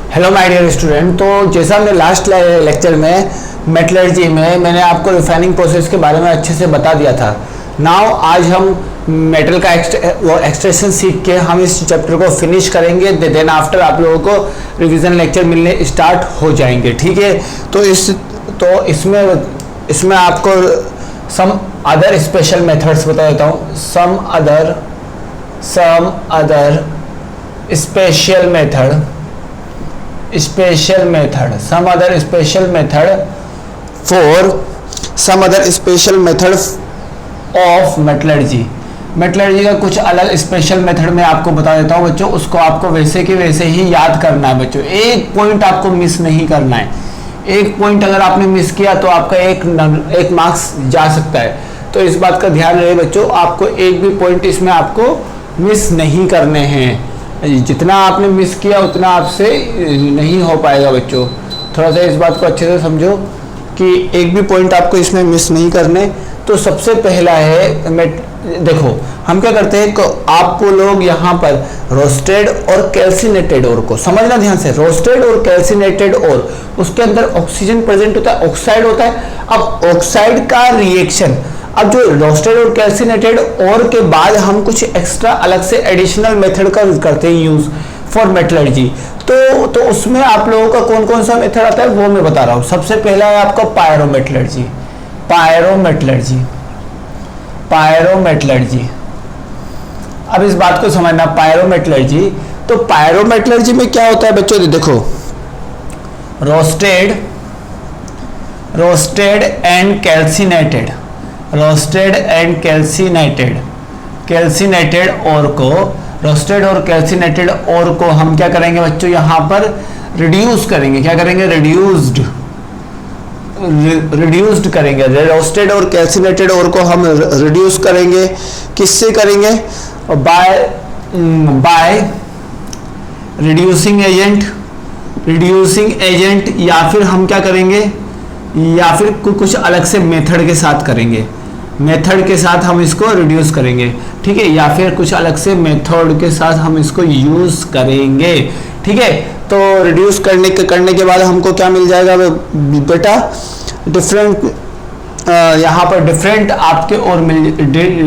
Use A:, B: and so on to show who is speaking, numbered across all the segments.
A: Hello my dear student. तो जैसा हमने लास्ट लेक्चर में मेटलर्जी में मैंने आपको रिफाइनिंग प्रोसेस के बारे में अच्छे से बता दिया था। नाउ आज हम मेटल का एक्सट्रैक्शन सीख के हम इस चैप्टर को फिनिश करेंगे। देन आफ्टर आप लोगों को रिवीजन लेक्चर मिलने स्टार्ट हो जाएंगे, ठीक है। तो इसमें आपको सम अदर स्पेशल मेथड्स बता देता हूँ। Some other special method of metallurgy. Metallurgy का कुछ अलग स्पेशल मेथड में आपको बता देता हूँ बच्चों। उसको आपको वैसे के वैसे ही याद करना है बच्चों। एक पॉइंट आपको मिस नहीं करना है। एक पॉइंट अगर आपने मिस किया तो आपका एक मार्क्स जा सकता है। तो इस बात का ध्यान रहे बच्चों, आपको एक भी पॉइंट इसमें आपको मिस नहीं करने हैं। जितना आपने मिस किया उतना आपसे नहीं हो पाएगा बच्चों। थोड़ा सा इस बात को अच्छे से समझो कि एक भी पॉइंट आपको इसमें मिस नहीं करने। तो सबसे पहला है देखो हम क्या करते हैं, आप लोग यहाँ पर रोस्टेड और कैल्सिनेटेड ओर को समझना ध्यान से। रोस्टेड और कैल्सिनेटेड ओर, उसके अंदर ऑक्सीजन प्रेजेंट होता है, ऑक्साइड होता है। अब ऑक्साइड का रिएक्शन, अब जो रोस्टेड और कैल्सिनेटेड ओर के बाद हम कुछ एक्स्ट्रा अलग से एडिशनल मेथड का करते हैं यूज फॉर मेटलर्जी। तो उसमें आप लोगों का कौन कौन सा मेथड आता है वो मैं बता रहा हूँ। सबसे पहला है आपका पायरोमेटलर्जी। अब इस बात को समझना, पायरोमेटलर्जी। तो पायरोमेटलर्जी में क्या होता है बच्चों, देखो रोस्टेड एंड कैल्सिनेटेड ओर को, रोस्टेड और कैल्सिनेटेड ओर को हम क्या करेंगे बच्चों, यहां पर रिड्यूस करेंगे। क्या करेंगे, रिड्यूस्ड करेंगे। रोस्टेड और कैल्सिनेटेड ओर को हम रिड्यूस करेंगे। किससे करेंगे, बाय रिड्यूसिंग एजेंट, या फिर हम क्या करेंगे, या फिर कुछ अलग से मेथड के साथ करेंगे। मेथड के साथ हम इसको रिड्यूस करेंगे, ठीक है, या फिर कुछ अलग से मेथड के साथ हम इसको यूज करेंगे, ठीक है। तो रिड्यूस करने के बाद हमको क्या मिल जाएगा बेटा, डिफरेंट यहाँ पर डिफरेंट आपके और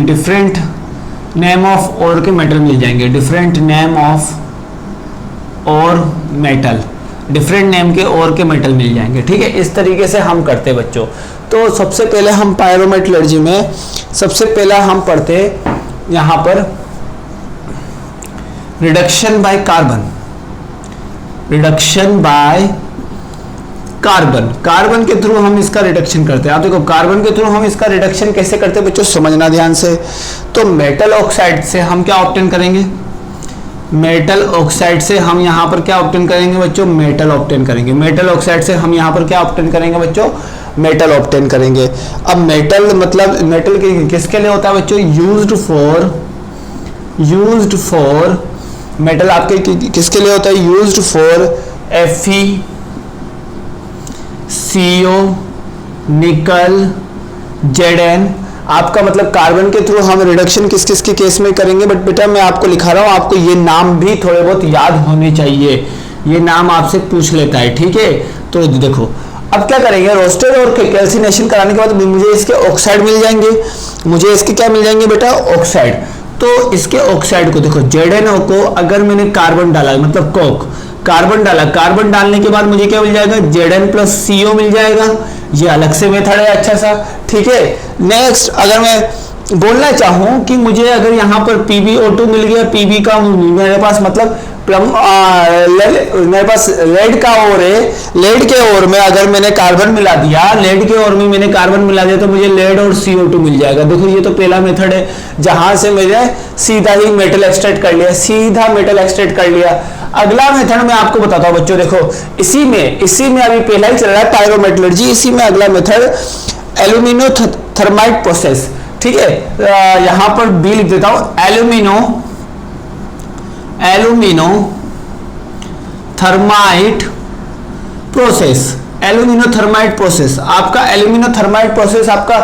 A: डिफरेंट नेम ऑफ और के मेटल मिल जाएंगे। डिफरेंट नेम के और के मेटल मिल जाएंगे, ठीक है। इस तरीके से हम करते बच्चों। तो सबसे पहले हम पायरोमेटलर्जी में सबसे पहला हम पढ़ते यहाँ पर रिडक्शन बाय कार्बन के थ्रू हम इसका रिडक्शन करते हैं। आप देखो कार्बन के थ्रू हम इसका रिडक्शन कैसे करते हैं बच्चों, समझना ध्यान से। तो मेटल ऑक्साइड से हम क्या ऑब्टेन करेंगे, मेटल ऑक्साइड से हम यहाँ पर क्या ऑब्टेन करेंगे बच्चों, मेटल ऑब्टेन करेंगे। मेटल ऑक्साइड से हम यहाँ पर क्या ऑब्टेन करेंगे बच्चों, मेटल ऑब्टेन करेंगे। अब मेटल मतलब मेटल किसके लिए होता है बच्चों, यूज्ड फॉर मेटल आपके किसके लिए होता है, यूज्ड फॉर FeCO, निकल, Zn। आपका मतलब कार्बन के थ्रू हम रिडक्शन किस किस के केस में करेंगे, बट बेटा मैं आपको लिखा रहा हूं, आपको ये नाम भी थोड़े बहुत याद होने चाहिए। ये नाम आपसे पूछ लेता है, ठीक है। तो देखो अब क्या करेंगे, रोस्टेड और कैल्सिनेशन कराने के बाद मुझे इसके ऑक्साइड मिल जाएंगे। मुझे इसके क्या मिल जाएंगे बेटा, ऑक्साइड। तो इसके ऑक्साइड को देखो Zn को अगर मैंने कार्बन डाला मतलब कार्बन डालने के बाद मुझे क्या मिल जाएगा, Zn प्लस CO मिल जाएगा। ये अलग से मेथड है अच्छा सा, ठीक है। नेक्स्ट अगर मैं बोलना चाहूं कि मुझे अगर यहाँ पर PbO2 मिल गया, PB का मेरे पास मतलब मेरे पास लेड का ओर है, लेड के ओर में अगर मैंने कार्बन मिला दिया, लेड के ओर में मैंने कार्बन मिला दिया तो मुझे लेड और CO2 मिल जाएगा। देखो ये तो पहला मेथड है जहां से मैंने सीधा ही मेटल एक्सट्रैक्ट कर लिया। अगला मेथड मैं आपको बताता हूं बच्चों। देखो इसी में अभी पहला ही चल रहा है पायरोमेटलर्जी। इसी में अगला मेथड एल्यूमिनोथर्माइट प्रोसेस, ठीक है। यहां पर बी लिख देता हूं, एल्यूमिनोथर्माइट प्रोसेस। आपका एल्यूमिनोथर्माइट प्रोसेस आपका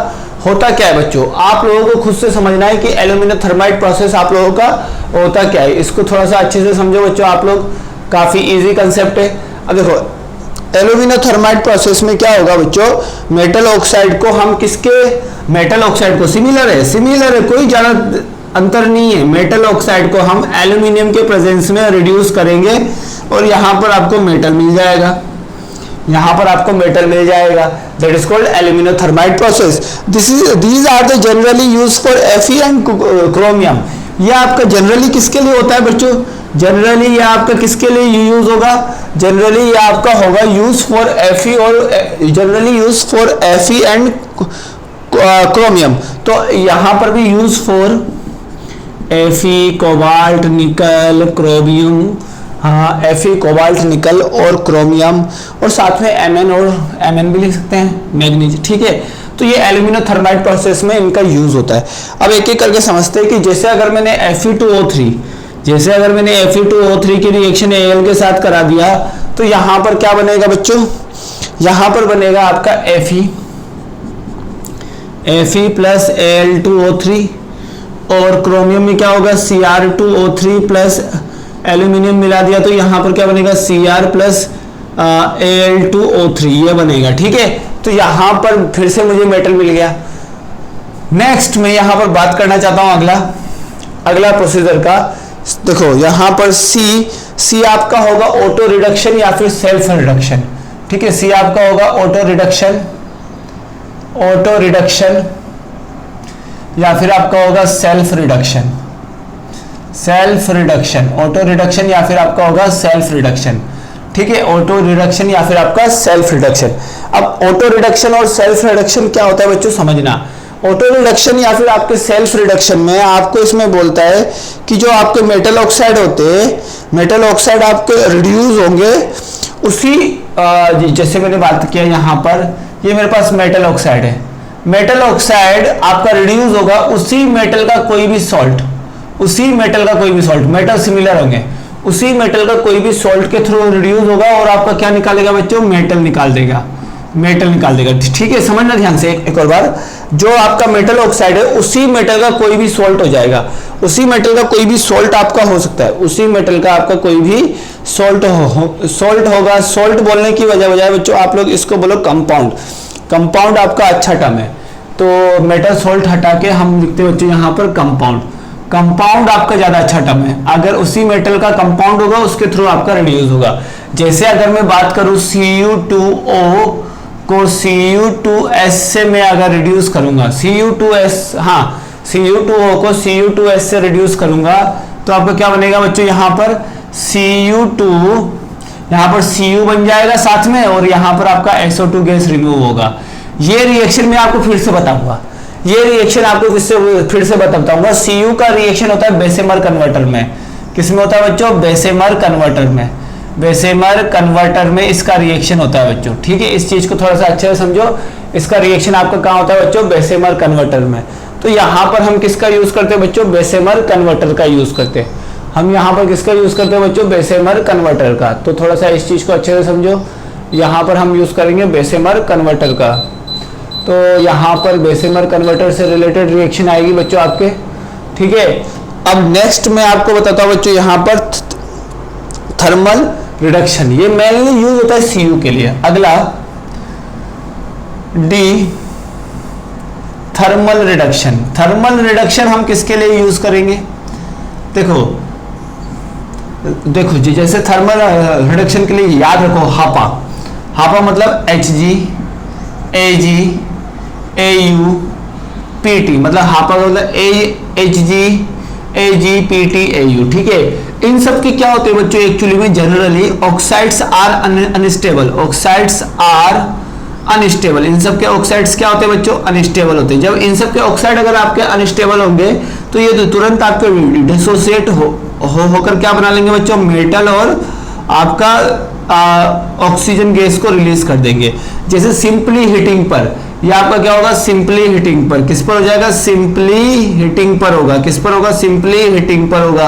A: होता क्या है बच्चों, आप लोगों को खुद से समझना है कि एल्यूमिनियम थर्माइट प्रोसेस आप लोगों का होता क्या है। इसको थोड़ा सा अच्छे से समझो बच्चों आप लोग। काफी इजी कंसेप्ट है। अब देखो एल्यूमिनोथर्माइड प्रोसेस में क्या होगा बच्चों, मेटल ऑक्साइड को हम किसके, मेटल ऑक्साइड को सिमिलर है, कोई ज्यादा अंतर नहीं है। मेटल ऑक्साइड को हम एल्यूमिनियम के प्रेजेंस में रिड्यूस करेंगे और यहां पर आपको मेटल मिल जाएगा, that is called aluminothermic process. These are the generally use for Fe and chromium. ये आपका जनरली किसके लिए होता है बच्चों, जनरली ये आपका किसके लिए यूज होगा, जनरली ये आपका होगा यूज फॉर Fe और generally use for Fe and chromium. तो यहां पर भी यूज फॉर Fe, कोबाल्ट, निकल, क्रोमियम, हाँ Fe, कोबाल्ट, निकल और क्रोमियम, और साथ में Mn और Mn भी लिख सकते हैं, मैग्नीज, ठीक है। तो ये एल्यूमिनोथर्माइड प्रोसेस में इनका यूज होता है। अब एक एक करके समझते हैं कि जैसे अगर मैंने Fe2O3 की रिएक्शन Al के साथ करा दिया तो यहां पर क्या बनेगा बच्चों, यहां पर बनेगा आपका Fe प्लस Al2O3 और क्रोमियम में क्या होगा Cr2O3 प्लस एल्यूमिनियम मिला दिया तो यहां पर क्या बनेगा Cr प्लस Al2O3 ये बनेगा, ठीक है। तो यहां पर फिर से मुझे मेटल मिल गया। नेक्स्ट मैं यहां पर बात करना चाहता हूं अगला प्रोसीजर का। देखो यहां पर C आपका होगा ऑटो रिडक्शन या फिर सेल्फ रिडक्शन, ठीक है। C आपका होगा ऑटो रिडक्शन या फिर आपका होगा सेल्फ रिडक्शन, ऑटो रिडक्शन या फिर आपका होगा सेल्फ रिडक्शन, ठीक है। ऑटो रिडक्शन या फिर आपका सेल्फ रिडक्शन। अब ऑटो रिडक्शन और सेल्फ रिडक्शन क्या होता है बच्चों समझना। ऑटो रिडक्शन या फिर आपके सेल्फ रिडक्शन में आपको इसमें बोलता है कि जो आपके मेटल ऑक्साइड होते हैं, मेटल ऑक्साइड आपके रिड्यूस होंगे उसी जैसे मैंने बात किया यहाँ पर, ये मेरे पास मेटल ऑक्साइड है, मेटल ऑक्साइड आपका रिड्यूस होगा उसी मेटल का कोई भी सॉल्ट, मेटल सिमिलर होंगे, उसी मेटल का कोई भी सॉल्ट के थ्रू रिड्यूस होगा और आपका क्या निकालेगा बच्चों, मेटल निकाल देगा, ठीक है। समझना ध्यान से एक और बार, जो आपका मेटल ऑक्साइड है उसी मेटल का कोई भी सॉल्ट हो जाएगा, उसी मेटल का कोई भी सॉल्ट आपका हो सकता है, उसी मेटल का आपका कोई भी सॉल्ट होगा। सॉल्ट बोलने की वजह बच्चों आप लोग इसको बोलो कंपाउंड आपका अच्छा टर्म है। तो मेटल सॉल्ट हटा के हम लिखते हैं बच्चों यहाँ पर कंपाउंड आपका ज्यादा अच्छा टर्म है। अगर उसी मेटल का कंपाउंड होगा उसके थ्रू आपका रिड्यूस होगा। जैसे अगर मैं बात करूं Cu2O को Cu2S से मैं अगर रिड्यूस करूंगा, Cu2O को Cu2S से रिड्यूस करूंगा तो आपका क्या बनेगा बच्चों, यहाँ पर Cu बन जाएगा साथ में और यहाँ पर आपका SO2 गैस रिमूव होगा। ये रिएक्शन मैं आपको फिर से बताऊंगा, Cu का रिएक्शन होता है बेसेमर कन्वर्टर में। किसमें होता है बच्चों, बेसेमर कन्वर्टर में इसका रिएक्शन होता है बच्चों, ठीक है। इस चीज को थोड़ा सा अच्छे से समझो, इसका रिएक्शन आपका कहाँ होता है बच्चों, बेसेमर कन्वर्टर में। तो यहाँ पर हम किसका यूज करते हैं बच्चों, बेसेमर कन्वर्टर का यूज करते हैं। हम यहाँ पर किसका यूज करते हैं बच्चों, बेसेमर कन्वर्टर का। तो थोड़ा सा इस चीज को अच्छे से समझो, यहाँ पर हम यूज करेंगे बेसेमर कन्वर्टर का। तो यहाँ पर बेसेमर कन्वर्टर से रिलेटेड रिएक्शन आएगी बच्चों आपके, ठीक है। अब नेक्स्ट मैं आपको बताता हूँ बच्चों, यहाँ पर थर्मल रिडक्शन, ये मेनली यूज होता है Cu के लिए। अगला डी थर्मल रिडक्शन हम किसके लिए यूज करेंगे, देखो जी, जैसे थर्मल रिडक्शन के लिए याद रखो हापा मतलब Hg Ag Au Pt, मतलब हापा का मतलब Hg Ag Pt Au, ठीक है। इन सब की क्या होते हैं बच्चों, एक्चुअली में जनरली ऑक्साइड्स आर अनस्टेबल, इन सब के ऑक्साइड्स क्या होते हैं बच्चों, अनस्टेबल होते हैं। जब इन सब के ऑक्साइड अगर आपके अनस्टेबल होंगे तो ये तुरंत आपके डिसोसिएट होकर क्या बना लेंगे बच्चों, मेटल और आपका ऑक्सीजन गैस को रिलीज कर देंगे। जैसे सिंपली हीटिंग पर, ये आपका क्या होगा, सिंपली हीटिंग पर, किस पर हो जाएगा, सिंपली हीटिंग पर होगा, किस पर होगा, सिंपली हीटिंग पर होगा।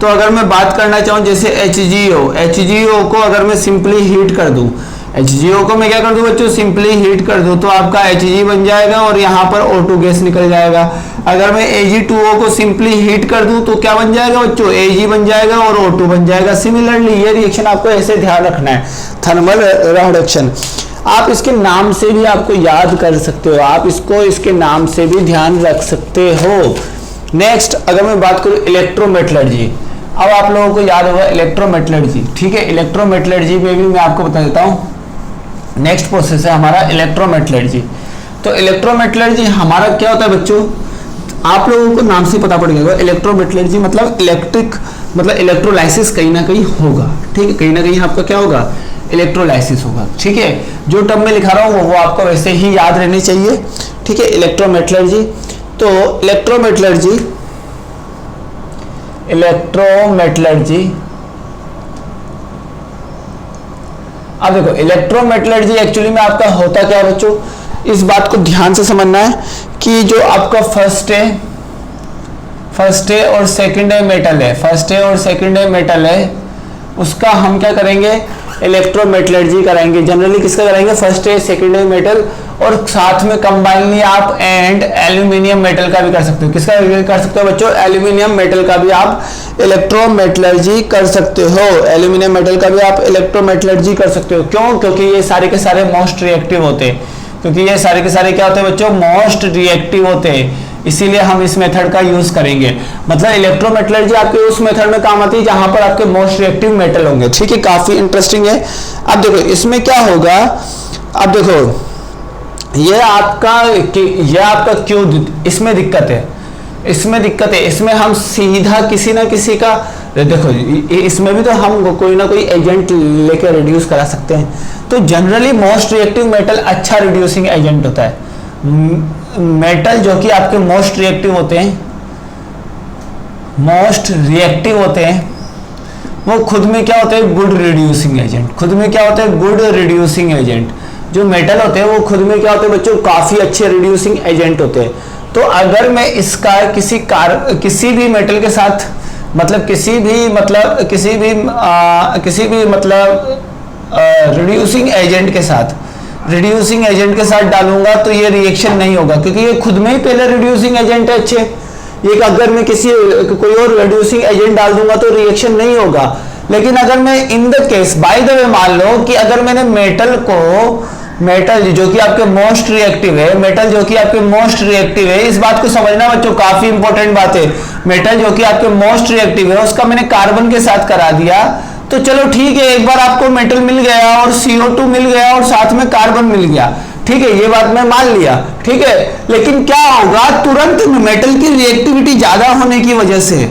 A: तो अगर मैं बात करना चाहूँ जैसे HgO को अगर मैं सिंपली हीट कर दूं, HgO को मैं क्या कर दूं बच्चों, सिंपली हीट कर दूं तो आपका Hg बन जाएगा और यहाँ पर O2 गैस निकल जाएगा। अगर मैं Ag2O को सिंपली हीट कर दूं तो क्या बन जाएगा बच्चों, Ag बन जाएगा और O2 बन जाएगा। सिमिलरली ये रिएक्शन आपको ऐसे ध्यान रखना है, थर्मल रिडक्शन। आप इसके नाम से भी आपको याद कर सकते हो, आप इसको इसके नाम से भी ध्यान रख सकते हो। नेक्स्ट अगर मैं बात करूं इलेक्ट्रोमेटलर्जी, अब आप लोगों को याद होगा इलेक्ट्रोमेटलर्जी, ठीक है। इलेक्ट्रोमेटलर्जी में भी मैं आपको बता देता हूँ, नेक्स्ट प्रोसेस है हमारा इलेक्ट्रोमेटलर्जी। तो इलेक्ट्रोमेटलर्जी हमारा क्या होता है बच्चों, आप लोगों को नाम से पता पड़ गया, इलेक्ट्रोमेटलर्जी मतलब इलेक्ट्रिक, मतलब इलेक्ट्रोलाइसिस कहीं ना कहीं होगा, ठीक है। कहीं ना कहीं आपका क्या होगा, इलेक्ट्रोलाइसिस होगा, ठीक है। जो टर्म में लिखा रहा हूँ वो आपको वैसे ही याद रहनी चाहिए, ठीक है। इलेक्ट्रोमेटलर्जी, तो इलेक्ट्रोमेटलर्जी अब देखो इलेक्ट्रोमेटलर्जी एक्चुअली में आपका होता क्या है बच्चों, इस बात को ध्यान से समझना है कि जो आपका फर्स्ट है और सेकंड है मेटल है, फर्स्ट है और सेकंड है मेटल है, उसका हम क्या करेंगे, इलेक्ट्रोमेटलर्जी कराएंगे। जनरली किसका कराएंगे, फर्स्ट है सेकंड है मेटल, और साथ में कंबाइनली आप एंड एल्यूमिनियम मेटल का भी कर सकते हो। किसका कर सकते हो बच्चों, एल्यूमिनियम मेटल का भी आप इलेक्ट्रोमेटलर्जी कर सकते हो। एल्यूमिनियम मेटल का भी आप इलेक्ट्रोमेटलर्जी कर सकते हो। क्यों, क्योंकि ये सारे के सारे मोस्ट रिएक्टिव होते हैं, क्योंकि ये सारे के सारे क्या होते हैं बच्चों, मोस्ट रिएक्टिव होते हैं, इसीलिए हम इस मेथड का यूज करेंगे। मतलब इलेक्ट्रोमेटलर्जी आपके उस मेथड में काम आती है जहां पर आपके मोस्ट रिएक्टिव मेटल होंगे, ठीक है। काफी इंटरेस्टिंग है। अब देखो इसमें क्या होगा, अब देखो ये आपका क्यों इसमें दिक्कत है, इसमें हम सीधा किसी ना किसी का, देखो इसमें भी तो हम कोई ना कोई एजेंट लेकर रिड्यूस करा सकते हैं। तो जनरली मोस्ट रिएक्टिव मेटल अच्छा रिड्यूसिंग एजेंट होता है। मेटल जो कि आपके मोस्ट रिएक्टिव होते हैं, वो खुद में क्या होते हैं, गुड रिड्यूसिंग एजेंट। जो मेटल होते हैं वो खुद में क्या होते हैं बच्चों, काफी अच्छे रिड्यूसिंग एजेंट होते हैं। तो अगर मैं इसका किसी भी मेटल के साथ, मतलब किसी भी रिड्यूसिंग एजेंट के साथ डालूंगा तो ये रिएक्शन नहीं होगा, क्योंकि ये खुद में ही पहले रिड्यूसिंग एजेंट है अच्छे। ये अगर मैं कोई और रिड्यूसिंग एजेंट डाल दूंगा तो रिएक्शन नहीं होगा। लेकिन अगर मैं in the case by the way मान लो कि अगर मैंने मेटल जो कि आपके मोस्ट रिएक्टिव है, इस बात को समझना बच्चों, काफी इंपॉर्टेंट बात है। मेटल जो कि आपके मोस्ट रिएक्टिव है उसका मैंने कार्बन के साथ करा दिया, तो चलो ठीक है, एक बार आपको मेटल मिल गया और CO2 मिल गया और साथ में कार्बन मिल गया, ठीक है, ये बात मैं मान लिया, ठीक है। लेकिन क्या होगा, तुरंत मेटल की रिएक्टिविटी ज्यादा होने की वजह से,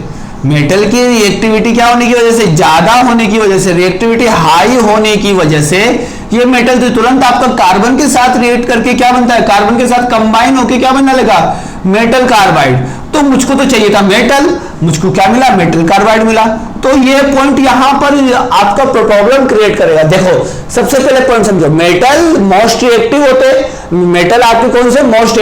A: ज्यादा होने की वजह से, रिएक्टिविटी हाई होने की वजह से ये मेटल तो तुरंत आपका कार्बन के साथ रिएक्ट करके क्या बनता है, कार्बन के साथ कंबाइन होके क्या बनने लगा, मेटल कार्बाइड। तो मुझको तो चाहिए था मेटल, मुझको क्या मिला, मेटल कार्बाइड मिला। तो ये पॉइंट यहां पर आपका प्रॉब्लम क्रिएट करेगा। देखो सबसे पहले पॉइंट समझो, मेटल मोस्ट रिएक्टिव होते, मेटल आपके कौन से, मोस्ट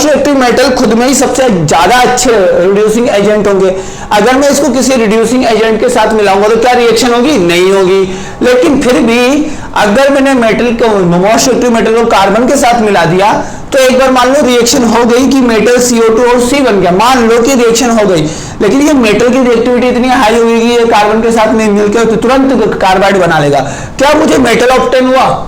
A: रिएक्टिव मेटल खुद में ही सबसे ज्यादा अच्छे रिड्यूसिंग एजेंट होंगे। अगर मैं इसको किसी रिड्यूसिंग एजेंट के साथ मिलाऊंगा तो क्या रिएक्शन होगी, नहीं होगी। लेकिन फिर भी अगर मैंने मेटल को, मोस्ट रिएक्टिव मेटल को कार्बन के साथ मिला दिया तो एक बार मान लो रिएक्शन हो गई कि मेटल CO2 और C बन गया, मान लो कि रिएक्शन हो गई। लेकिन ये मेटल की रिएक्टिविटी इतनी हाई होगी कि ये कार्बन के साथ में मिलकर तो तुरंत कार्बाइड बना लेगा। क्या मुझे मेटल ऑब्टेन हुआ?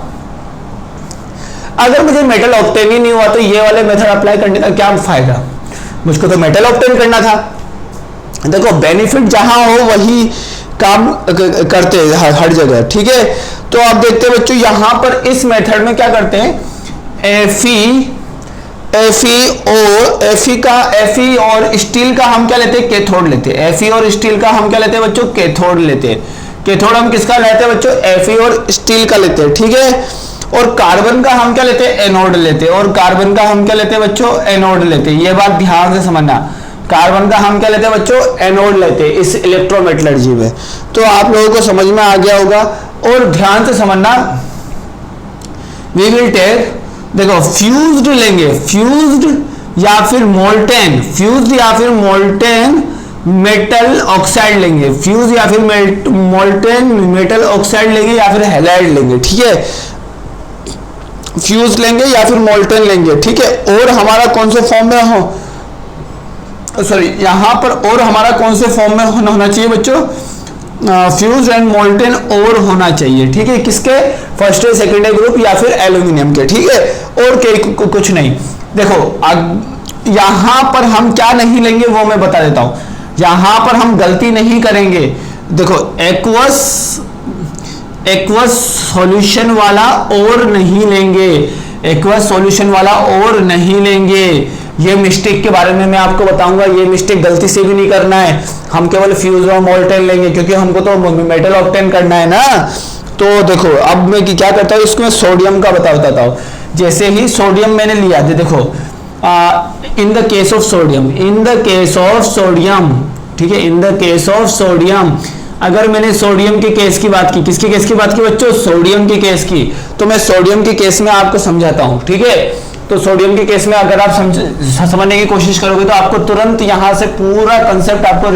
A: अगर मुझे मेटल ऑब्टेन ही नहीं हुआ तो ये वाले मेथड अप्लाई करने का क्या फायदा, मुझको तो मेटल ऑब्टेन करना था। देखो बेनिफिट जहां हो वही काम करते हैं हर जगह, ठीक है। तो आप देखते हैं बच्चों यहां पर इस मेथड में क्या करते हैं, Fe और स्टील का हम क्या लेते हैं, कैथोड लेते हैं। Fe और स्टील का हम क्या लेते हैं बच्चों, कैथोड लेते हैं। कैथोड हम किसका लेते हैं बच्चों, Fe और स्टील का लेते हैं, ठीक है। और कार्बन का हम क्या लेते हैं, एनोड लेते हैं। और कार्बन का हम क्या लेते हैं बच्चों, एनोड लेते हैं। ये बात ध्यान से समझना, कार्बन का हम क्या लेते हैं बच्चों, एनोड लेते हैं इस इलेक्ट्रोमेटलर्जी में। तो आप लोगों को समझ में आ गया होगा। और ध्यान से समझना, वी विल टेक, देखो फ्यूज्ड लेंगे, फ्यूज्ड या फिर मोल्टेन मेटल ऑक्साइड लेंगे, फ्यूज या फिर मोल्टेन मेटल ऑक्साइड लेंगे या फिर हैलाइड लेंगे, ठीक है। फ्यूज लेंगे या फिर मोल्टेन लेंगे, ठीक है। और हमारा कौन से फॉर्म में हो, सॉरी यहाँ पर और हमारा कौन से फॉर्म में होना चाहिए बच्चों, फ्यूज एंड मोल्टेन और होना चाहिए, ठीक है। किसके, फर्स्ट एंड सेकेंड ग्रुप या फिर एल्यूमिनियम के, ठीक है। और कुछ नहीं। देखो यहां पर हम क्या नहीं लेंगे वो मैं बता देता हूं। यहां पर हम गलती नहीं करेंगे। देखो एक्वस सॉल्यूशन वाला और नहीं लेंगे, एक्वस सॉल्यूशन वाला और नहीं लेंगे। ये मिस्टेक के बारे में मैं आपको बताऊंगा, ये मिस्टेक गलती से भी नहीं करना है। हम केवल फ्यूज और मोल्टेन लेंगे क्योंकि हमको तो मेटल ऑब्टेन करना है ना। तो देखो अब मैं क्या करता हूँ, इसको मैं सोडियम का बताता हूँ। जैसे ही सोडियम मैंने लिया, देखो in the case of sodium, in the case of sodium, ठीक है, in the case of sodium, अगर मैंने सोडियम के केस की बात की, किसके केस की बात की बच्चों, सोडियम के केस की, तो मैं सोडियम के केस में आपको समझाता हूं, ठीक है। तो सोडियम के केस में अगर आप समझने की कोशिश करोगे तो आपको तुरंत यहां से पूरा कंसेप्ट आपको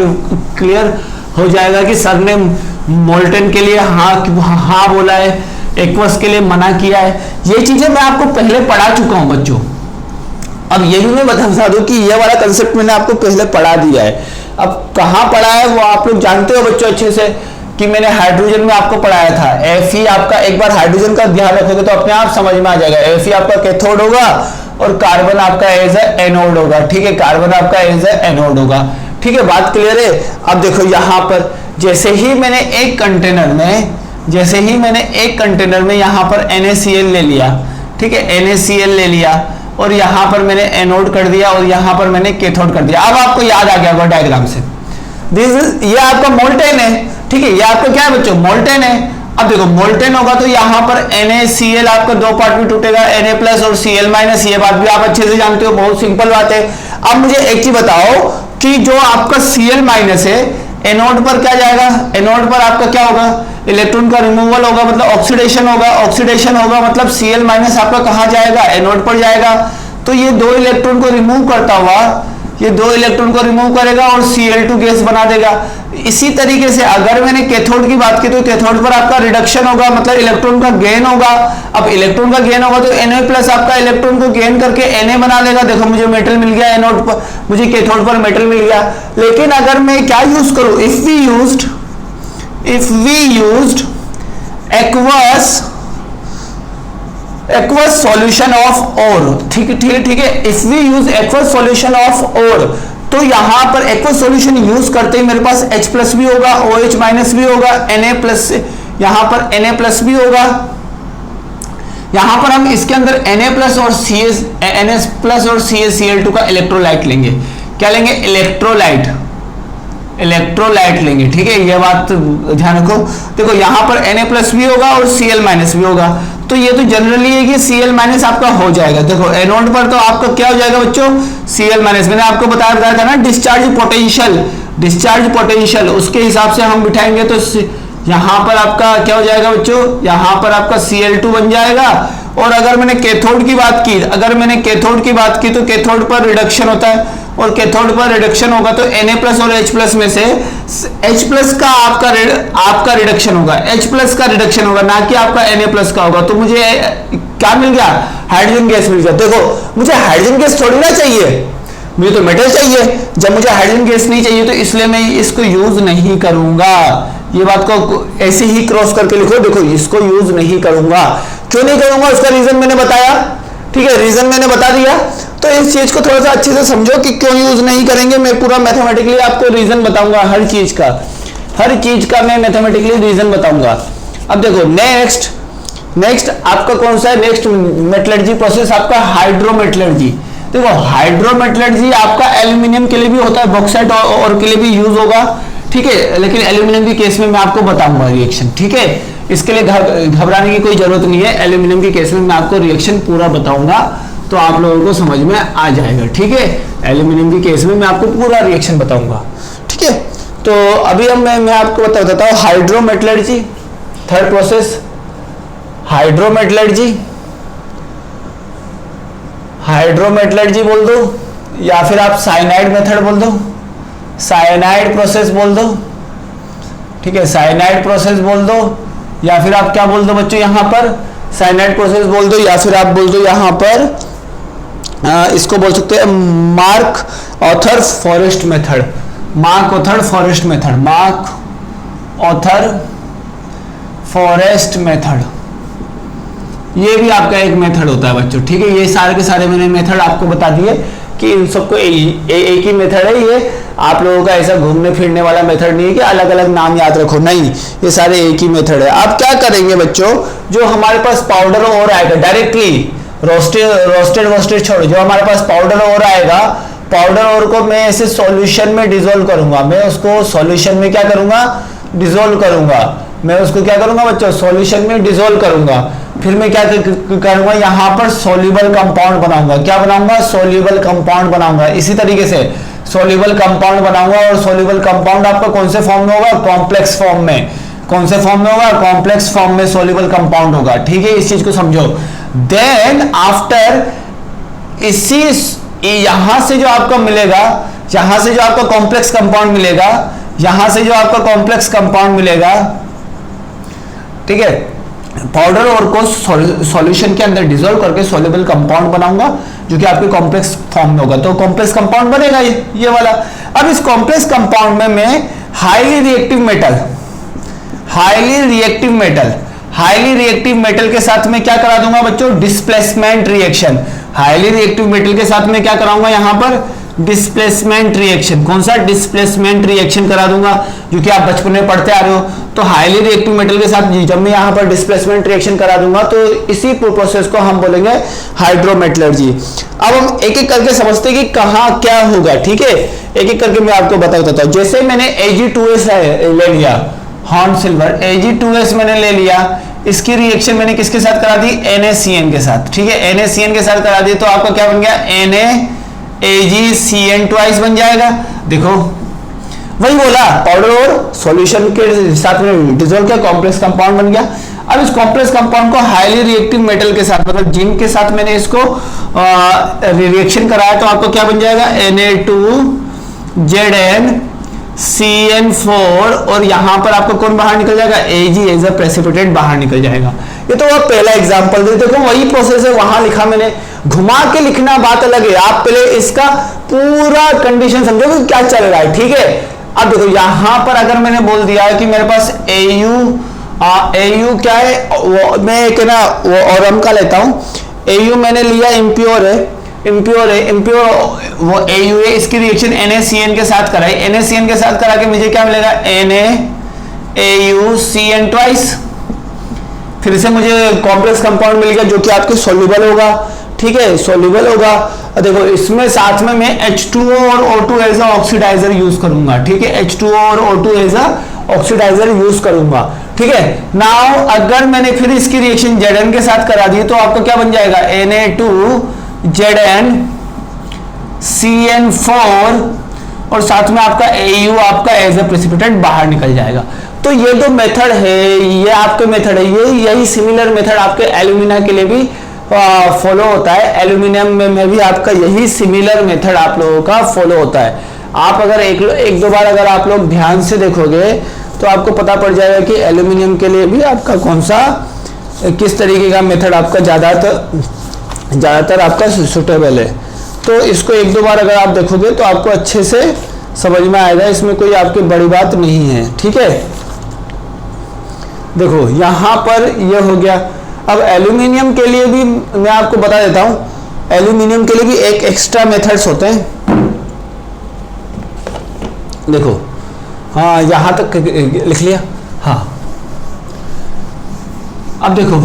A: क्लियर हो जाएगा कि सर ने मोल्टेन के लिए हाँ बोला है, एक्वस के लिए मना किया है। ये चीजें मैं आपको पहले पढ़ा चुका हूं बच्चों। अब ये भी मैं बता दूं कि ये वाला कंसेप्ट मैंने आपको पहले पढ़ा दिया है। अब कहां पढ़ा है वो आप लोग जानते हो बच्चों अच्छे से, कि मैंने हाइड्रोजन में आपको पढ़ाया था। Fe आपका, एक बार हाइड्रोजन का ध्यान रखोगे तो अपने आप समझ में आ जाएगा। Fe आपका कैथोड होगा और कार्बन आपका एज ए एनोड होगा, ठीक है, कार्बन आपका एज ए एनोड होगा, ठीक है। बात क्लियर है। अब देखो यहां पर जैसे ही मैंने एक कंटेनर में यहां पर NaCl ले लिया, ठीक है, NaCl ले लिया और यहां पर मैंने एनोड कर दिया और यहां पर मैंने कैथोड कर दिया। अब आपको याद आ गया होगा डायग्राम से, ये आपका मोल्टेन है, ठीक है, ये आपका क्या है बच्चों, मोल्टेन है। अब देखो मोल्टेन होगा तो यहां पर NaCl आपका दो पार्ट में टूटेगा, Na+ और Cl-, ये बात भी आप अच्छे से जानते हो, बहुत सिंपल बात है। अब मुझे एक चीज बताओ कि जो आपका Cl- है, एनोड पर क्या जाएगा, एनोड पर आपका क्या होगा, इलेक्ट्रॉन का रिमूवल होगा, मतलब ऑक्सीडेशन होगा, ऑक्सीडेशन होगा मतलब Cl- आपका कहां जाएगा, एनोड पर जाएगा। तो ये दो इलेक्ट्रॉन को रिमूव करता हुआ, ये दो इलेक्ट्रॉन को रिमूव करेगा और Cl2 गैस बना देगा। इसी तरीके से अगर मैंने कैथोड की बात की तो कैथोड पर आपका रिडक्शन होगा, मतलब इलेक्ट्रॉन का गेन होगा। अब इलेक्ट्रॉन का गेन होगा तो Na+ आपका इलेक्ट्रॉन को गेन करके Na बना लेगा। देखो मुझे मेटल मिल गया एनोड पर, मुझे कैथोड पर मेटल मिल गया। लेकिन अगर मैं क्या यूज करूं, if we used aqueous solution of ore, ठीक है, if we use aqueous solution of ore, तो यहां पर एक्वस सॉल्यूशन यूज करते ही मेरे पास H+ भी होगा, OH- भी होगा, Na+, यहां पर Na+ भी होगा। यहां पर हम इसके अंदर Na+ और NS+ और CaCl2 का इलेक्ट्रोलाइट लेंगे। क्या लेंगे, इलेक्ट्रोलाइट लेंगे, ठीक है, ये बात ध्यान रखो। देखो यहां पर Na+ भी होगा और Cl- भी होगा, तो ये तो जनरली है कि Cl- आपका हो जाएगा। देखो एनोड पर तो आपका क्या हो जाएगा बच्चों, Cl-, मैंने आपको बताया था ना डिस्चार्ज पोटेंशियल, उसके हिसाब से हम बिठाएंगे तो यहां पर आपका क्या हो जाएगा बच्चों, यहां पर आपका Cl2 बन जाएगा। और अगर मैंने कैथोड की बात की, तो कैथोड पर रिडक्शन होता है और कैथोड पर रिडक्शन होगा तो Na+ और H+ में से H+ का आपका रिडक्शन होगा, H+ का रिडक्शन होगा, ना कि आपका Na+ का होगा। तो मुझे क्या मिल गया, हाइड्रोजन गैस मिल गया। देखो मुझे हाइड्रोजन गैस थोड़ी ना चाहिए, मुझे तो मेटल चाहिए। जब मुझे हाइड्रोजन गैस नहीं चाहिए तो इसलिए मैं इसको यूज नहीं करूंगा। ये बात को ऐसे ही क्रॉस करके लिखो, देखो इसको यूज नहीं करूंगा। क्यों नहीं करूंगा उसका रीजन मैंने बताया, ठीक है, रीजन मैंने बता दिया। तो इस चीज को थोड़ा सा अच्छे से समझो कि क्यों यूज नहीं करेंगे। मैं पूरा मैथमेटिकली आपको रीजन बताऊंगा, हर चीज का मैं मैथमेटिकली रीजन बताऊंगा। अब देखो नेक्स्ट आपका कौन सा है, नेक्स्ट मेटलर्जी प्रोसेस आपका हाइड्रोमेटलर्जी। देखो हाइड्रोमेटलर्जी आपका एल्यूमिनियम के लिए भी होता है, बॉक्साइट और के लिए भी यूज होगा, ठीक है, लेकिन एल्यूमिनियम के केस में मैं आपको बताऊंगा रिएक्शन, ठीक है, इसके लिए घबराने की कोई जरूरत नहीं है। एल्यूमिनियम के केस में मैं आपको रिएक्शन पूरा बताऊंगा तो आप लोगों को समझ में आ जाएगा, ठीक है। एल्यूमिनियम के केस में मैं आपको पूरा रिएक्शन बताऊंगा, ठीक है। तो अभी हम मैं आपको बताता हूँ हाइड्रोमेटलर्जी, थर्ड प्रोसेस हाइड्रोमेटलर्जी बोल दो या फिर आप साइनाइड मेथड बोल दो, साइनाइड प्रोसेस बोल दो, ठीक है, साइनाइड प्रोसेस बोल दो या फिर आप क्या बोल दो बच्चों, यहां पर साइनाइड प्रोसेस बोल दो, या फिर आप बोल दो यहाँ पर इसको बोल सकते हैं mark author forest method, mark author forest method, mark author forest method, ये भी आपका एक मेथड होता है बच्चों। ठीक है, ये सारे के सारे मैंने मेथड आपको बता दिए कि इन सबको एक ही मेथड है। ये आप लोगों का ऐसा घूमने फिरने वाला मेथड नहीं है कि अलग अलग नाम याद रखो, नहीं, ये सारे एक ही मेथड है। आप क्या करेंगे बच्चों, जो हमारे पास पाउडर और आएगा डायरेक्टली, रोस्टेड छोड़ो, जो हमारे पास पाउडर और आएगा, पाउडर और को मैं ऐसे सॉल्यूशन में डिसॉल्व करूंगा, मैं उसको सॉल्यूशन में क्या करूंगा, डिसॉल्व करूंगा, मैं उसको क्या करूंगा बच्चों, सॉल्यूशन में डिसॉल्व करूंगा। फिर मैं क्या करूंगा, यहां पर सॉल्युबल कंपाउंड बनाऊंगा, क्या बनाऊंगा, सॉल्युबल कंपाउंड बनाऊंगा। इसी तरीके से सॉल्युबल कंपाउंड बनाऊंगा, और सॉल्युबल कंपाउंड आपका कौन से फॉर्म में होगा, कॉम्प्लेक्स फॉर्म में, कौन से फॉर्म में होगा, कॉम्प्लेक्स फॉर्म में सॉल्युबल कंपाउंड होगा। ठीक है, इस चीज को समझो। देन आफ्टर इसी यहां से जो आपको मिलेगा, यहां से जो आपका कॉम्प्लेक्स कंपाउंड मिलेगा, यहां से जो आपका कॉम्प्लेक्स कंपाउंड मिलेगा, ठीक है, पाउडर और को सॉल्यूशन के अंदर डिसॉल्व करके सॉल्युबल कंपाउंड बनाऊंगा, जो कि आपके कॉम्प्लेक्स फॉर्म में होगा, तो कॉम्प्लेक्स कंपाउंड बनेगा ये वाला। अब इस कॉम्प्लेक्स कंपाउंड में मैं highly reactive metal, highly reactive metal के साथ में क्या करा दूंगा बच्चों, displacement reaction. Highly reactive metal के साथ में क्या कराऊंगा, यहां पर डिस्प्लेसमेंट रिएक्शन। कौन सा, डिस्प्लेसमेंट रिएक्शन करा दूंगा, जो कि आप बचपन में पढ़ते आ रहे हो। तो हाईली रिएक्टिव मेटल के साथ जब मैं यहां पर डिस्प्लेसमेंट रिएक्शन करा दूंगा, तो इसी प्रोसेस को हम बोलेंगे हाइड्रोमेटलर्जी। अब हम एक एक करके समझते हैं कि कहां क्या होगा। ठीक है, एक एक करके मैं आपको बता देता हूं। जैसे मैंने Ag2S ले लिया, हॉर्न सिल्वर Ag2S मैंने ले लिया, इसकी रिएक्शन मैंने किसके साथ करा दी, NaCN के साथ। ठीक है, NaCN के साथ करा दी, तो आपका क्या बन गया, NaAgCN ट्वाइस बन जाएगा। देखो वही बोला, पाउडर और सॉल्यूशन के साथ में डिसॉल्व किया, कॉम्प्लेक्स कंपाउंड बन गया। अब इस कॉम्प्लेक्स कंपाउंड को हाईली रिएक्टिव मेटल के साथ, मतलब जिंक के साथ मैंने इसको रिएक्शन कराया, तो आपको क्या बन जाएगा, Na2ZnCN4, और यहां पर आपको कौन बाहर निकल जाएगा, Ag एज अ प्रेसिपिटेट बाहर निकल जाएगा। ये तो पहला एग्जांपल दे, देखो वही प्रोसेस है, वहां लिखा मैंने, घुमा के लिखना बात अलग है। आप पहले इसका पूरा कंडीशन समझो कि क्या चल रहा है। ठीक है, अब देखो यहां पर अगर मैंने बोल दिया कि मेरे पास AU क्या है, वो मैं एक ना वो ऑरम का लेता हूं, AU मैंने लिया इम्प्योर है, इम्प्योर वो AU है, इसकी रिएक्शन NaCN के साथ कराई, NaCN के साथ करा के मुझे क्या मिलेगा, NaAuCN ट्वाइस। फिर से मुझे कॉम्प्लेक्स कंपाउंड मिल गया, जो कि आपके सॉल्युबल होगा। ठीक है, सॉल्युबल होगा। देखो इसमें साथ में मैं H2O और O2 as a oxidiser use करूंगा। ठीक है, H2O और O2 as a oxidiser use करूंगा। ठीक है, नाउ अगर मैंने फिर इसकी रिएक्शन Zn के साथ करा दी, तो आपका क्या बन जाएगा, Na2ZnCN4, और साथ में आपका AU आपका एज अ प्रेसिपिटेट बाहर निकल जाएगा। तो ये जो मेथड है, ये आपके मेथड है, यही सिमिलर मेथड आपके एल्यूमिना के लिए भी फॉलो होता है। एल्यूमिनियम में भी आपका यही सिमिलर मेथड आप लोगों का फॉलो होता है। आप अगर एक दो बार अगर आप लोग ध्यान से देखोगे, तो आपको पता पड़ जाएगा कि एल्यूमिनियम के लिए भी आपका कौन सा, किस तरीके का मेथड आपका ज़्यादातर आपका सुटेबल है। तो इसको एक दो बार अगर आप देखोगे, तो आपको अच्छे से समझ में आएगा, इसमें कोई आपकी बड़ी बात नहीं है। ठीक है, देखो यहां पर ये हो गया। अब एल्यूमिनियम के लिए भी मैं आपको बता देता हूं, एल्यूमिनियम के लिए भी एक एक्स्ट्रा मेथड्स होते हैं। देखो, हाँ यहां तक लिख लिया, हाँ। अब देखो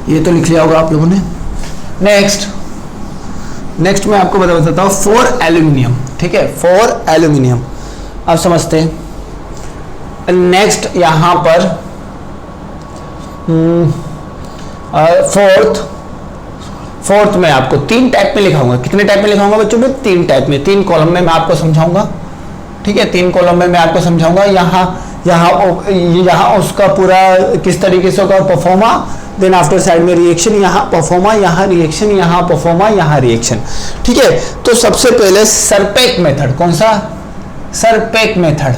A: ये तो लिख लिया होगा आप लोगों ने। नेक्स्ट मैं आपको बता देता हूं, फॉर एल्यूमिनियम। ठीक है, फॉर एल्यूमिनियम अब समझते हैं। नेक्स्ट यहां पर फोर्थ में आपको 3 टाइप में लिखाऊंगा। कितने टाइप में लिखाऊंगा बच्चों में, 3 टाइप में, 3 कॉलम में मैं आपको समझाऊंगा। ठीक है, 3 कॉलम में मैं आपको समझाऊंगा। यहाँ उसका पूरा किस तरीके से होगा, परफॉर्मा, देन आफ्टर साइड में रिएक्शन, यहाँ परफॉर्मा, यहाँ रिएक्शन, यहाँ परफॉर्मा, यहाँ रिएक्शन। ठीक है, तो सबसे पहले सरपेक मेथड। कौन सा, सरपेक मेथड।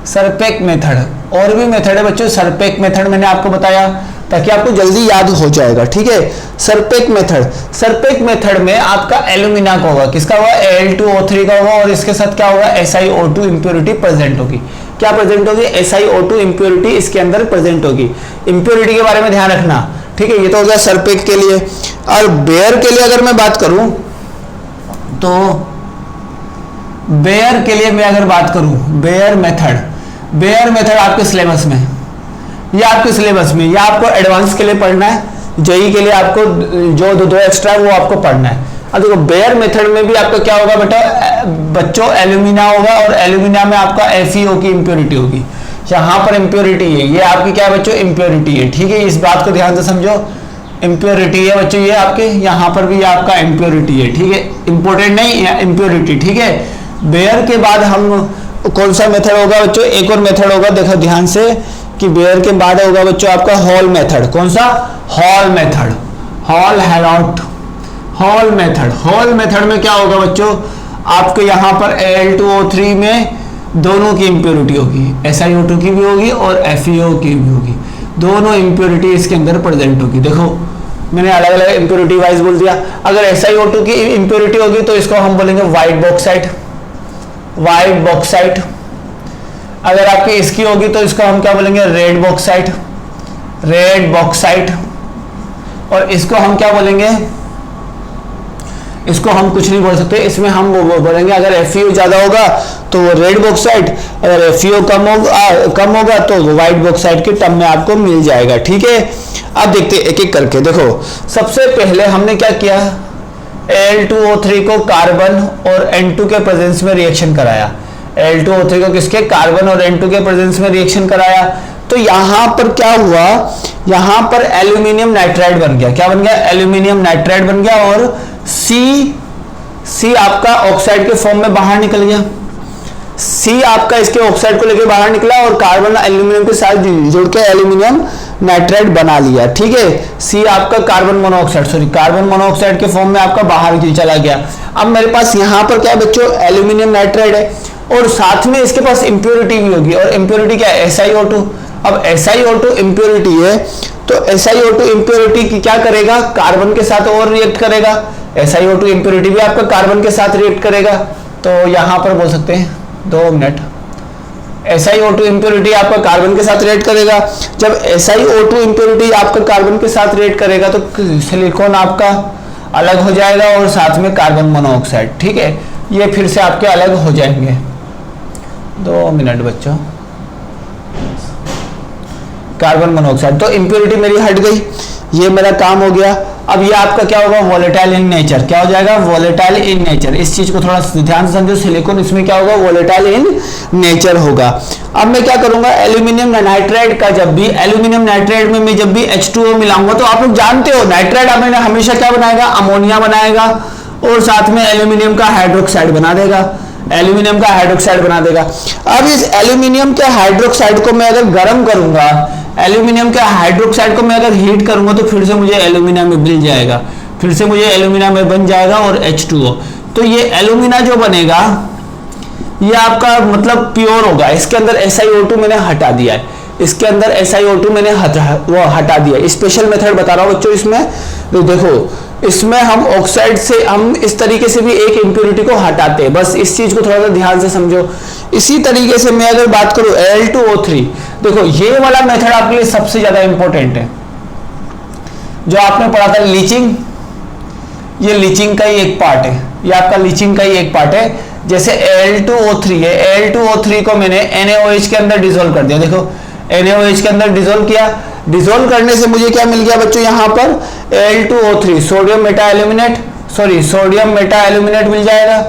A: सरपेक मेथड, और भी मेथड है बच्चों, सरपेक मेथड मैंने आपको बताया ताकि आपको जल्दी याद हो जाएगा, ठीक है। सरपेक मेथड, सरपेक मेथड में आपका एल्यूमिना का होगा, किसका होगा, Al2O3 का होगा, और इसके साथ क्या होगा, SiO2 इंप्योरिटी प्रेजेंट होगी। क्या प्रेजेंट होगी, SiO2 इंप्योरिटी इसके अंदर प्रेजेंट होगी। इंप्योरिटी के बारे में ध्यान रखना, ठीक है। ये तो हो गया सरपेक के लिए। और बेयर के लिए अगर मैं बात करूं तो बेयर के लिए मैं अगर बात करूं, बेयर मेथड आपके सिलेबस में, ये आपके सिलेबस में, ये आपको एडवांस के लिए पढ़ना है, जेई के लिए आपको जो दो एक्स्ट्रा है वो आपको पढ़ना है। अब देखो बेयर मेथड में भी आपका क्या होगा बेटा बच्चों, एल्यूमिना होगा, और एल्यूमिना में आपका FeO की इंप्योरिटी होगी। यहाँ पर इंप्योरिटी है, ये आपकी क्या है बच्चों, इंप्योरिटी है, ठीक है। इस बात को ध्यान से समझो, इंप्योरिटी है बच्चों, ये आपके यहाँ पर भी आपका इंप्योरिटी है, ठीक है। इंपोर्टेंट नहीं, इंप्योरिटी, ठीक है। बेयर के बाद हम कौन सा मेथड होगा बच्चों, एक और मेथड होगा, देखो ध्यान से कि बेयर के बाद होगा बच्चों आपका हॉल मेथड। कौन सा, हॉल मेथड, हॉल मेथड में क्या होगा बच्चों, आपके यहाँ पर Al2O3 में दोनों की इंप्योरिटी होगी, SiO2 की भी होगी और FeO की भी होगी, दोनों इंप्योरिटी इसके अंदर प्रेजेंट होगी। देखो मैंने अलग अलग इंप्योरिटी वाइज बोल दिया। अगर SiO2 की इंप्योरिटी होगी तो इसको हम बोलेंगे व्हाइट बॉक्साइट। अगर आपकी इसकी होगी तो इसको हम क्या बोलेंगे, रेड बॉक्साइट। और इसको हम क्या बोलेंगे, इसको हम कुछ नहीं बोल सकते, इसमें हम वो बोलेंगे अगर FeO ज्यादा होगा तो वो रेड बॉक्साइट, अगर FeO कम होगा तो वो व्हाइट बॉक्साइट के टर्म में आपको मिल जाएगा, ठीक है। अब देखते एक एक करके। देखो सबसे पहले हमने क्या किया, Al2O3 को कार्बन और N2 के प्रेजेंस में रिएक्शन कराया, Al2O3 को किसके, कार्बन और N2 के प्रेजेंस में रिएक्शन कराया। तो यहां पर क्या हुआ, यहां पर एल्यूमिनियम नाइट्राइड बन गया। क्या बन गया, एल्यूमिनियम नाइट्राइड बन गया, और सी आपका ऑक्साइड के फॉर्म में बाहर निकल गया। सी आपका इसके ऑक्साइड को लेकर बाहर निकला और कार्बन एल्यूमिनियम के साथ जुड़ के एल्यूमिनियम नाइट्राइड बना लिया, ठीक है। सी आपका कार्बन मोनोऑक्साइड के फॉर्म में आपका बाहर चला गया। अब मेरे पास यहाँ पर क्या है बच्चों, एल्यूमिनियम नाइट्राइड है, और साथ में इसके पास इंप्योरिटी भी होगी, और इंप्योरिटी क्या है, SiO2। अब SiO2 इंप्योरिटी है तो SiO2 इंप्योरिटी की क्या करेगा, कार्बन के साथ और रिएक्ट करेगा। SiO2 इंप्योरिटी भी आपका कार्बन के साथ रिएक्ट करेगा। तो यहां पर बोल सकते हैं 2 मिनट, SiO2 इंप्योरिटी आपका कार्बन के साथ रिएक्ट करेगा। जब SiO2 इंप्योरिटी आपका कार्बन के साथ रिएक्ट करेगा तो सिलिकॉन आपका अलग हो जाएगा और साथ में कार्बन मोनोऑक्साइड, ठीक है। ये फिर से आपके अलग हो जाएंगे। 2 मिनट बच्चों, कार्बन मोनोऑक्साइड, तो इंप्योरिटी मेरी हट गई, ये मेरा काम हो गया। अब ये आपका क्या होगा, वोलेटाइल इन नेचर। क्या हो जाएगा, वोलेटाइल इन नेचर। इस चीज को थोड़ा ध्यान से समझो, सिलिकॉन इसमें क्या होगा, वोलेटाइल इन नेचर होगा। अब मैं क्या करूंगा, एल्यूमिनियम नाइट्राइड का जब भी, एल्यूमिनियम नाइट्राइड में मैं जब भी H2O मिलाऊंगा, तो आप लोग जानते हो नाइट्राइड आपने हमेशा क्या बनाएगा, अमोनिया बनाएगा, और साथ में एल्यूमिनियम का हाइड्रोक्साइड बना देगा, एल्यूमिनियम का हाइड्रोक्साइड बना देगा। अब इस एल्यूमिनियम के हाइड्रोक्साइड को मैं अगर गर्म करूंगा, एल्यूमिनियम के हाइड्रोक्साइड को मैं अगर हीट करूंगा तो फिर से मुझे एल्यूमिना में मिल जाएगा, फिर से मुझे एल्यूमिना में बन जाएगा और H2O। तो ये एल्यूमिना जो बनेगा ये आपका मतलब प्योर होगा। इसके अंदर SiO2 मैंने हटा दिया है, इसके अंदर SiO2 मैंने हटा दिया। स्पेशल मेथड बता रहा हूं बच्चों इसमें। तो देखो इसमें हम ऑक्साइड से हम इस तरीके से भी एक इंप्योरिटी को हटाते हैं, बस इस चीज को थोड़ा सा ध्यान से समझो। इसी तरीके से मैं अगर बात करूं Al2O3, देखो ये वाला मेथड आपके लिए सबसे ज्यादा इंपॉर्टेंट है। जो आपने पढ़ा था लीचिंग, ये लीचिंग का ही एक पार्ट है, ये आपका लीचिंग का ही एक पार्ट है। जैसे Al2O3 है, Al2O3 को मैंने NaOH के अंदर डिसॉल्व कर दिया। देखो NaOH के अंदर डिसॉल्व किया, डिसॉल्व करने से मुझे क्या मिल गया बच्चों, यहाँ पर Al2O3 सोडियम मेटा एल्यूमिनेट मिल जाएगा,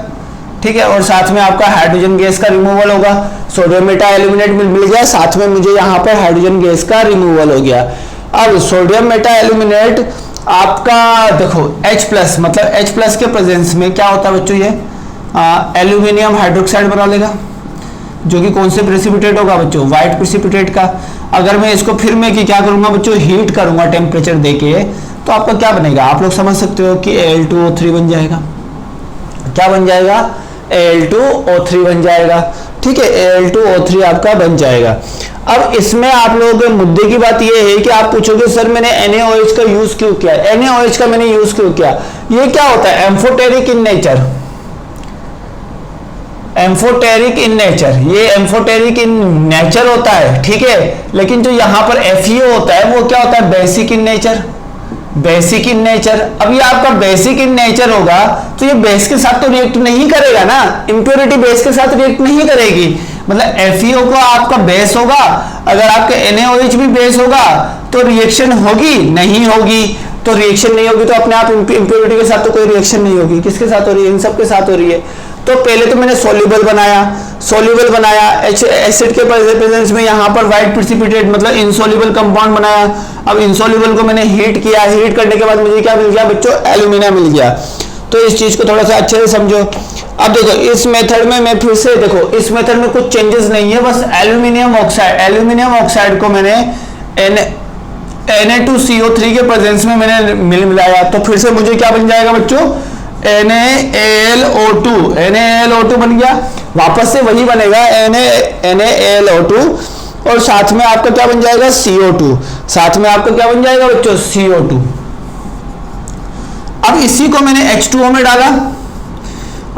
A: ठीक है। और साथ में आपका हाइड्रोजन गैस का रिमूवल होगा, सोडियम मेटा एल्यूमिनेट मिल गया, साथ में मुझे यहाँ पर हाइड्रोजन गैस का रिमूवल हो गया। अब सोडियम मेटा एल्यूमिनेट आपका देखो H+ मतलब H+ के प्रेजेंस में क्या होता है बच्चों, ये एल्यूमिनियम हाइड्रोक्साइड बना लेगा, जो कि कौन से प्रेसिपिटेट होगा बच्चों, व्हाइट प्रेसिपिटेट का। अगर मैं इसको फिर मैं क्या करूंगा बच्चों, हीट करूंगा टेम्परेचर देके, तो आपका क्या बनेगा, आप लोग समझ सकते हो कि Al2O3 बन जाएगा। क्या बन जाएगा, Al2O3 बन जाएगा। ठीक है, Al2O3 आपका बन जाएगा। अब इसमें आप लोगों के मुद्दे की बात यह है कि आप पूछोगे सर मैंने NaOH का यूज क्यों किया, NaOH का मैंने यूज क्यों किया। ये क्या होता है, amphoteric in nature, amphoteric in nature, ये एम्फोटेरिक इन नेचर होता है। ठीक है, लेकिन जो यहां पर FeO होता है वो क्या होता है, basic in nature, basic in nature. अब ये आपका बेसिक इन नेचर होगा तो ये बेस के साथ तो रिएक्ट नहीं करेगा ना, इंप्योरिटी बेस के साथ रिएक्ट नहीं करेगी। मतलब FeO को आपका बेस होगा, अगर आपका NaOH भी बेस होगा तो रिएक्शन होगी नहीं होगी, तो रिएक्शन नहीं होगी तो अपने आप इंप्योरिटी के साथ तो कोई रिएक्शन नहीं होगी। किसके साथ हो रही है, इन सब के साथ हो रही है। तो पहले तो मैंने सोल्यूबल बनाया एसिड के प्रेजेंस में, यहाँ पर व्हाइट प्रेसिपिटेट मतलब इनसोल्यूबल कंपाउंड बनाया। अब इनसोल्यूबल को मैंने हीट किया, हीट करने के बाद मुझे क्या मिल गया बच्चों, एल्यूमिना मिल गया। तो इस चीज को थोड़ा सा अच्छे से समझो। अब देखो इस मेथड में मैं फिर से देखो, इस मेथड में कुछ चेंजेस नहीं है, बस एल्यूमिनियम ऑक्साइड को मैंने Na2CO3 के प्रेजेंस में मैंने मिलाया। तो फिर से मुझे क्या बन जाएगा बच्चों, NaLO2 बन गया। वापस से वही बनेगा NaLO2 और साथ में आपका क्या बन जाएगा, CO2। साथ में आपका क्या बन जाएगा बच्चों, CO2। अब इसी को मैंने H2O में डाला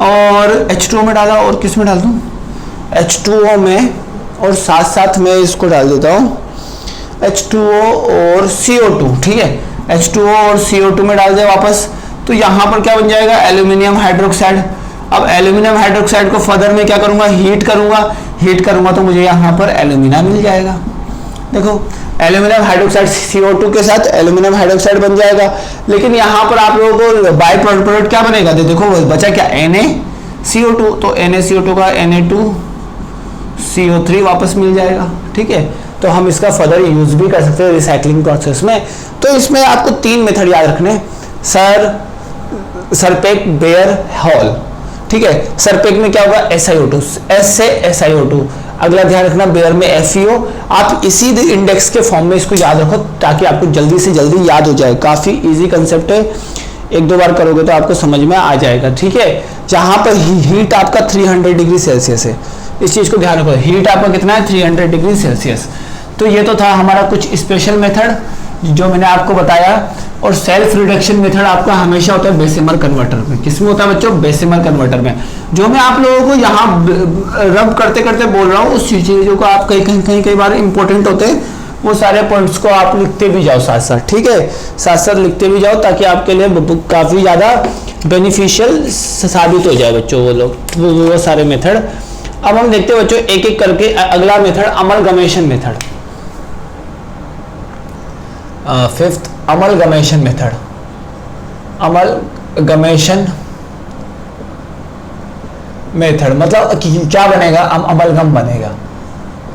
A: और H2O में डाला और किस में डाल दूं, H2O में, और साथ साथ मैं इसको डाल देता हूं H2O और CO2। ठीक है, H2O और CO2 में डाल दे वापस, तो यहां पर क्या बन जाएगा, एल्यूमिनियम हाइड्रोक्साइड। अब एल्यूमिनियम हाइड्रोक्साइड को फर्दर में क्या करूंगा, हीट करूंगा तो मुझे यहां पर एल्यूमिना मिल जाएगा। देखो एल्यूमिनियम हाइड्रोक्साइड CO2 के साथ एल्यूमिनियम हाइड्रोक्साइड बन जाएगा। लेकिन यहां पर आप लोगों को बाय प्रोडक्ट क्या बनेगा, देखो बचा क्या, NaCO2, तो NaCO2 का Na2CO3 वापस मिल जाएगा। ठीक है, तो हम इसका फर्दर यूज भी कर सकते हैं रिसाइकलिंग प्रोसेस में। तो इसमें आपको 3 मेथड याद रखने, सरपेक, बेयर, हॉल। ठीक है, सरपेक में क्या होगा, SiO2, S से SiO2। अगला ध्यान रखना, बेयर में FeO। आप इसी इंडेक्स के फॉर्म में इसको याद रखो ताकि आपको जल्दी से जल्दी याद हो जाए। काफी इजी कंसेप्ट है, 1-2 बार करोगे तो आपको समझ में आ जाएगा। ठीक है, जहां पर हीट आपका 300 डिग्री सेल्सियस है, इस चीज को ध्यान रखो, हीट आपका कितना है, 300 डिग्री सेल्सियस। तो ये तो था हमारा कुछ स्पेशल मेथड जो मैंने आपको बताया। और सेल्फ रिडक्शन मेथड आपका हमेशा होता है बेसिमल कन्वर्टर में। किसमें होता है बच्चों, बेसिमल कन्वर्टर में। जो मैं आप लोगों को यहाँ रब करते करते बोल रहा हूँ, उस चीजों को आप कई बार इंपॉर्टेंट होते हैं, वो सारे पॉइंट्स को आप लिखते भी जाओ साथ साथ। ठीक है, साथ साथ लिखते भी जाओ ताकि आपके लिए काफी ज्यादा बेनिफिशियल साबित हो जाए बच्चों वो सारे मेथड। अब हम देखते हैं बच्चों एक एक करके। अगला method amalgamation method, 5th amalgamation method. Amalgamation method मतलब क्या बनेगा, अमलगम बनेगा।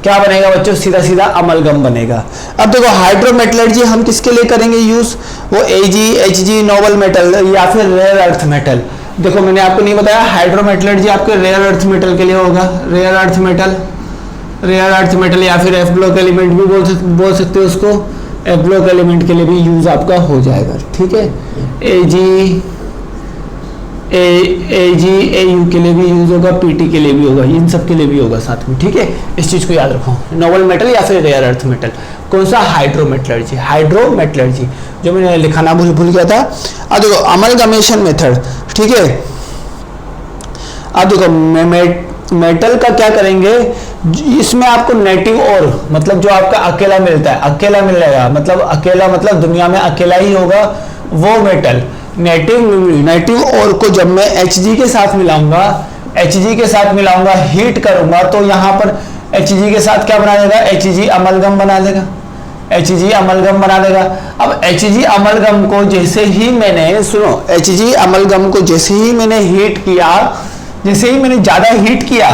A: क्या बनेगा बच्चों, सीधा सीधा अमलगम बनेगा। अब देखो हाइड्रोमेटलर्जी हम किसके लिए करेंगे यूज, वो Ag, Hg, नोबल मेटल या फिर रेयर अर्थ मेटल। देखो मैंने आपको नहीं बताया, हाइड्रोमेटलर्जी आपके रेयर अर्थ मेटल के लिए होगा, रेयर अर्थ मेटल या फिर F ब्लॉक एलिमेंट भी बोल सकते हो उसको, F ब्लॉक एलिमेंट के लिए भी यूज आपका हो जाएगा। ठीक है, AU के लिए भी यूज होगा, PT के लिए भी होगा, इन सब के लिए भी होगा साथ में। ठीक है, इस चीज को याद रखो, नोबल मेटल या फिर रेयर अर्थ मेटल। कौन सा, हाइड्रोमेटलर्जी जो मैंने लिखाना भूल गया था। अब देखो अमलगमेशन मेथड। ठीक है, अब देखो मेटल का क्या करेंगे, इसमें आपको नेटिव और मतलब जो आपका अकेला मिलता है, अकेला मिलेगा, मतलब अकेला मतलब दुनिया में अकेला ही होगा वो मेटल। नेटिव और को जब मैं Hg के साथ मिलाऊंगा, हीट करूंगा तो यहाँ पर Hg के साथ क्या बना देगा, Hg अमलगम बना देगा। अब Hg अमलगम को जैसे ही मैंने जैसे ही मैंने हीट किया, जैसे ही मैंने ज्यादा हीट किया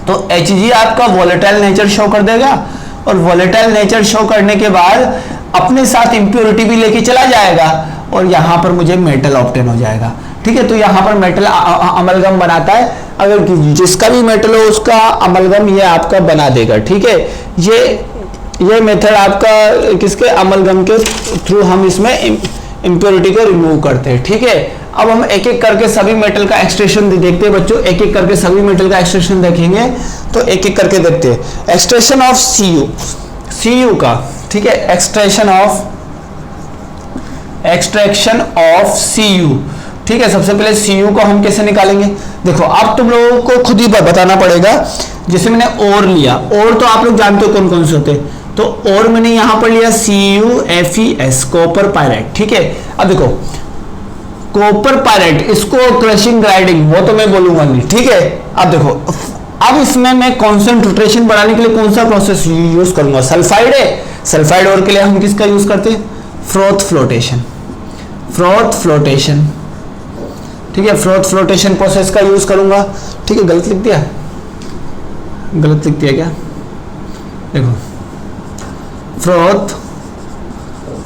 A: तो Hg आपका वोलेटाइल नेचर शो कर देगा, और वोलेटाइल नेचर शो करने के बाद अपने साथ इंप्योरिटी भी लेके चला जाएगा और यहाँ पर मुझे मेटल ऑब्टेन हो जाएगा। ठीक है, तो यहाँ पर मेटल अमलगम बनाता है, अगर जिसका भी मेटल हो उसका अमलगम ये आपका बना देगा। ठीक है, ये मेथड आपका किसके, अमलगम के थ्रू हम इसमें इंप्योरिटी को रिमूव करते हैं। ठीक है, अब हम एक एक करके सभी मेटल का एक्सट्रैक्शन देखते हैं बच्चों, एक एक करके सभी मेटल का एक्सट्रैक्शन देखेंगे, तो एक एक करके देखते हैं। एक्सट्रैक्शन ऑफ Cu का, ठीक है, एक्सट्रैक्शन ऑफ Cu, ठीक है। सबसे पहले Cu को हम कैसे निकालेंगे, देखो अब तुम लोगों को खुद ही बताना पड़ेगा। जैसे मैंने और लिया, और तो आप लोग जानते हो कौन कौन से होते हैं, तो और मैंने यहां पर लिया CuFeS, कॉपर पायराइट, ठीक है। अब देखो कॉपर पायराइट, इसको क्रशिंग ग्राइंडिंग वो तो मैं बोलूंगा नहीं, ठीक है। अब देखो, अब इसमें मैं कॉन्सेंट्रेशन बढ़ाने के लिए कौन सा प्रोसेस यूज करूंगा, सल्फाइड है, सल्फाइड और के लिए हम किसका यूज करते हैं, फ्रोथ फ्लोटेशन, ठीक है, फ्रोथ फ्लोटेशन प्रोसेस का यूज करूंगा, ठीक है। गलत लिख दिया क्या, देखो फ्रोथ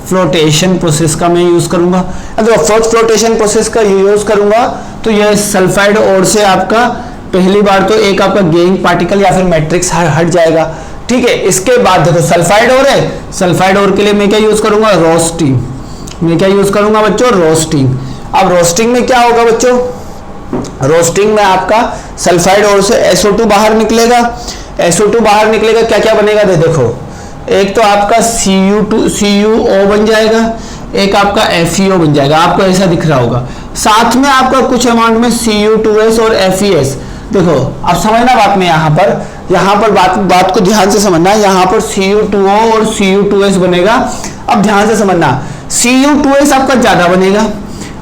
A: फ्लोटेशन प्रोसेस का मैं यूज करूंगा। अगर फ्रोथ फ्लोटेशन प्रोसेस का यूज करूंगा तो यह सल्फाइड और से आपका पहली बार तो एक आपका गेइंग पार्टिकल या फिर मैट्रिक्स हट जाएगा, ठीक है। इसके बाद देखो सल्फाइड और है, सल्फाइड और के लिए मैं क्या यूज करूंगा, रोस्टिंग, मैं क्या यूज करूंगा बच्चों, रोस्टिंग। अब रोस्टिंग में क्या होगा बच्चों, रोस्टिंग में आपका सल्फाइड और से SO2 बाहर निकलेगा, SO2 बाहर निकलेगा, क्या क्या बनेगा देखो, एक तो आपका CuO बन जाएगा, एक आपका FeO बन जाएगा, आपको ऐसा दिख रहा होगा। साथ में आपका कुछ अमाउंट में Cu2S और FeS, देखो अब समझना बात में, यहाँ पर बात को ध्यान से समझना, यहाँ पर Cu2O और Cu2S बनेगा। अब ध्यान से समझना, Cu2S आपका ज्यादा बनेगा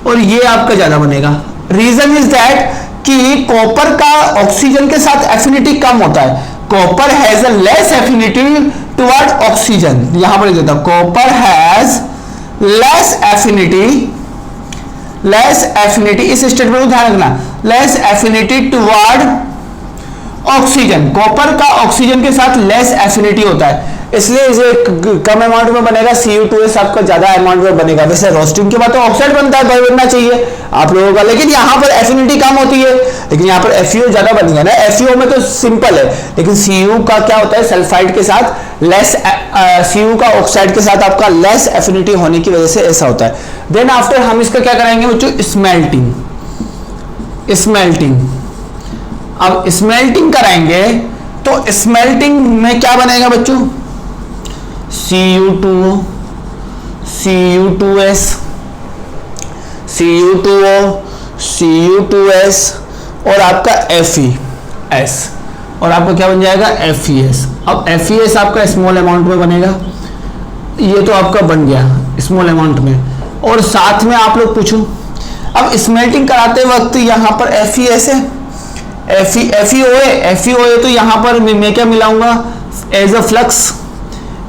A: और ये आपका ज्यादा बनेगा। रीजन इज दैट कि कॉपर का ऑक्सीजन के साथ एफिनिटी कम होता है, copper has a less affinity toward oxygen, यहां पर देता हूं, कॉपर हैज लेस एफिनिटी, इस स्टेटमेंट को ध्यान रखना, less affinity toward oxygen, copper का ऑक्सीजन के साथ लेस एफिनिटी होता है, इसलिए इसे कम अमाउंट में बनेगा, Cu2S आपका ज्यादा अमाउंट में बनेगा। वैसे रोस्टिंग के बाद तो ऑक्साइड बनता है, बनना चाहिए आप लोगों का, लेकिन यहाँ पर एफिनिटी कम होती है, लेकिन यहाँ पर FeO ज्यादा बनेगा ना, FeO में तो सिंपल है, लेकिन Cu का क्या होता है, सल्फाइड के साथ लेस, Cu का ऑक्साइड के साथ आपका लेस एफिनिटी होने की वजह से ऐसा होता है। देन आफ्टर हम इसका क्या कराएंगे बच्चों, स्मेल्टिंग। अब स्मेल्टिंग कराएंगे तो स्मेल्टिंग में क्या बनेगा बच्चों, Cu2O, Cu2S, Cu2O, Cu2S और आपका FeS, और आपका क्या बन जाएगा, FeS। अब FeS आपका स्मॉल अमाउंट में बनेगा, ये तो आपका बन गया स्मॉल अमाउंट में, और साथ में आप लोग पूछो, अब स्मेल्टिंग कराते वक्त यहाँ पर FeS है, FeO है, तो यहाँ पर मैं क्या मिलाऊंगा, एज अ फ्लक्स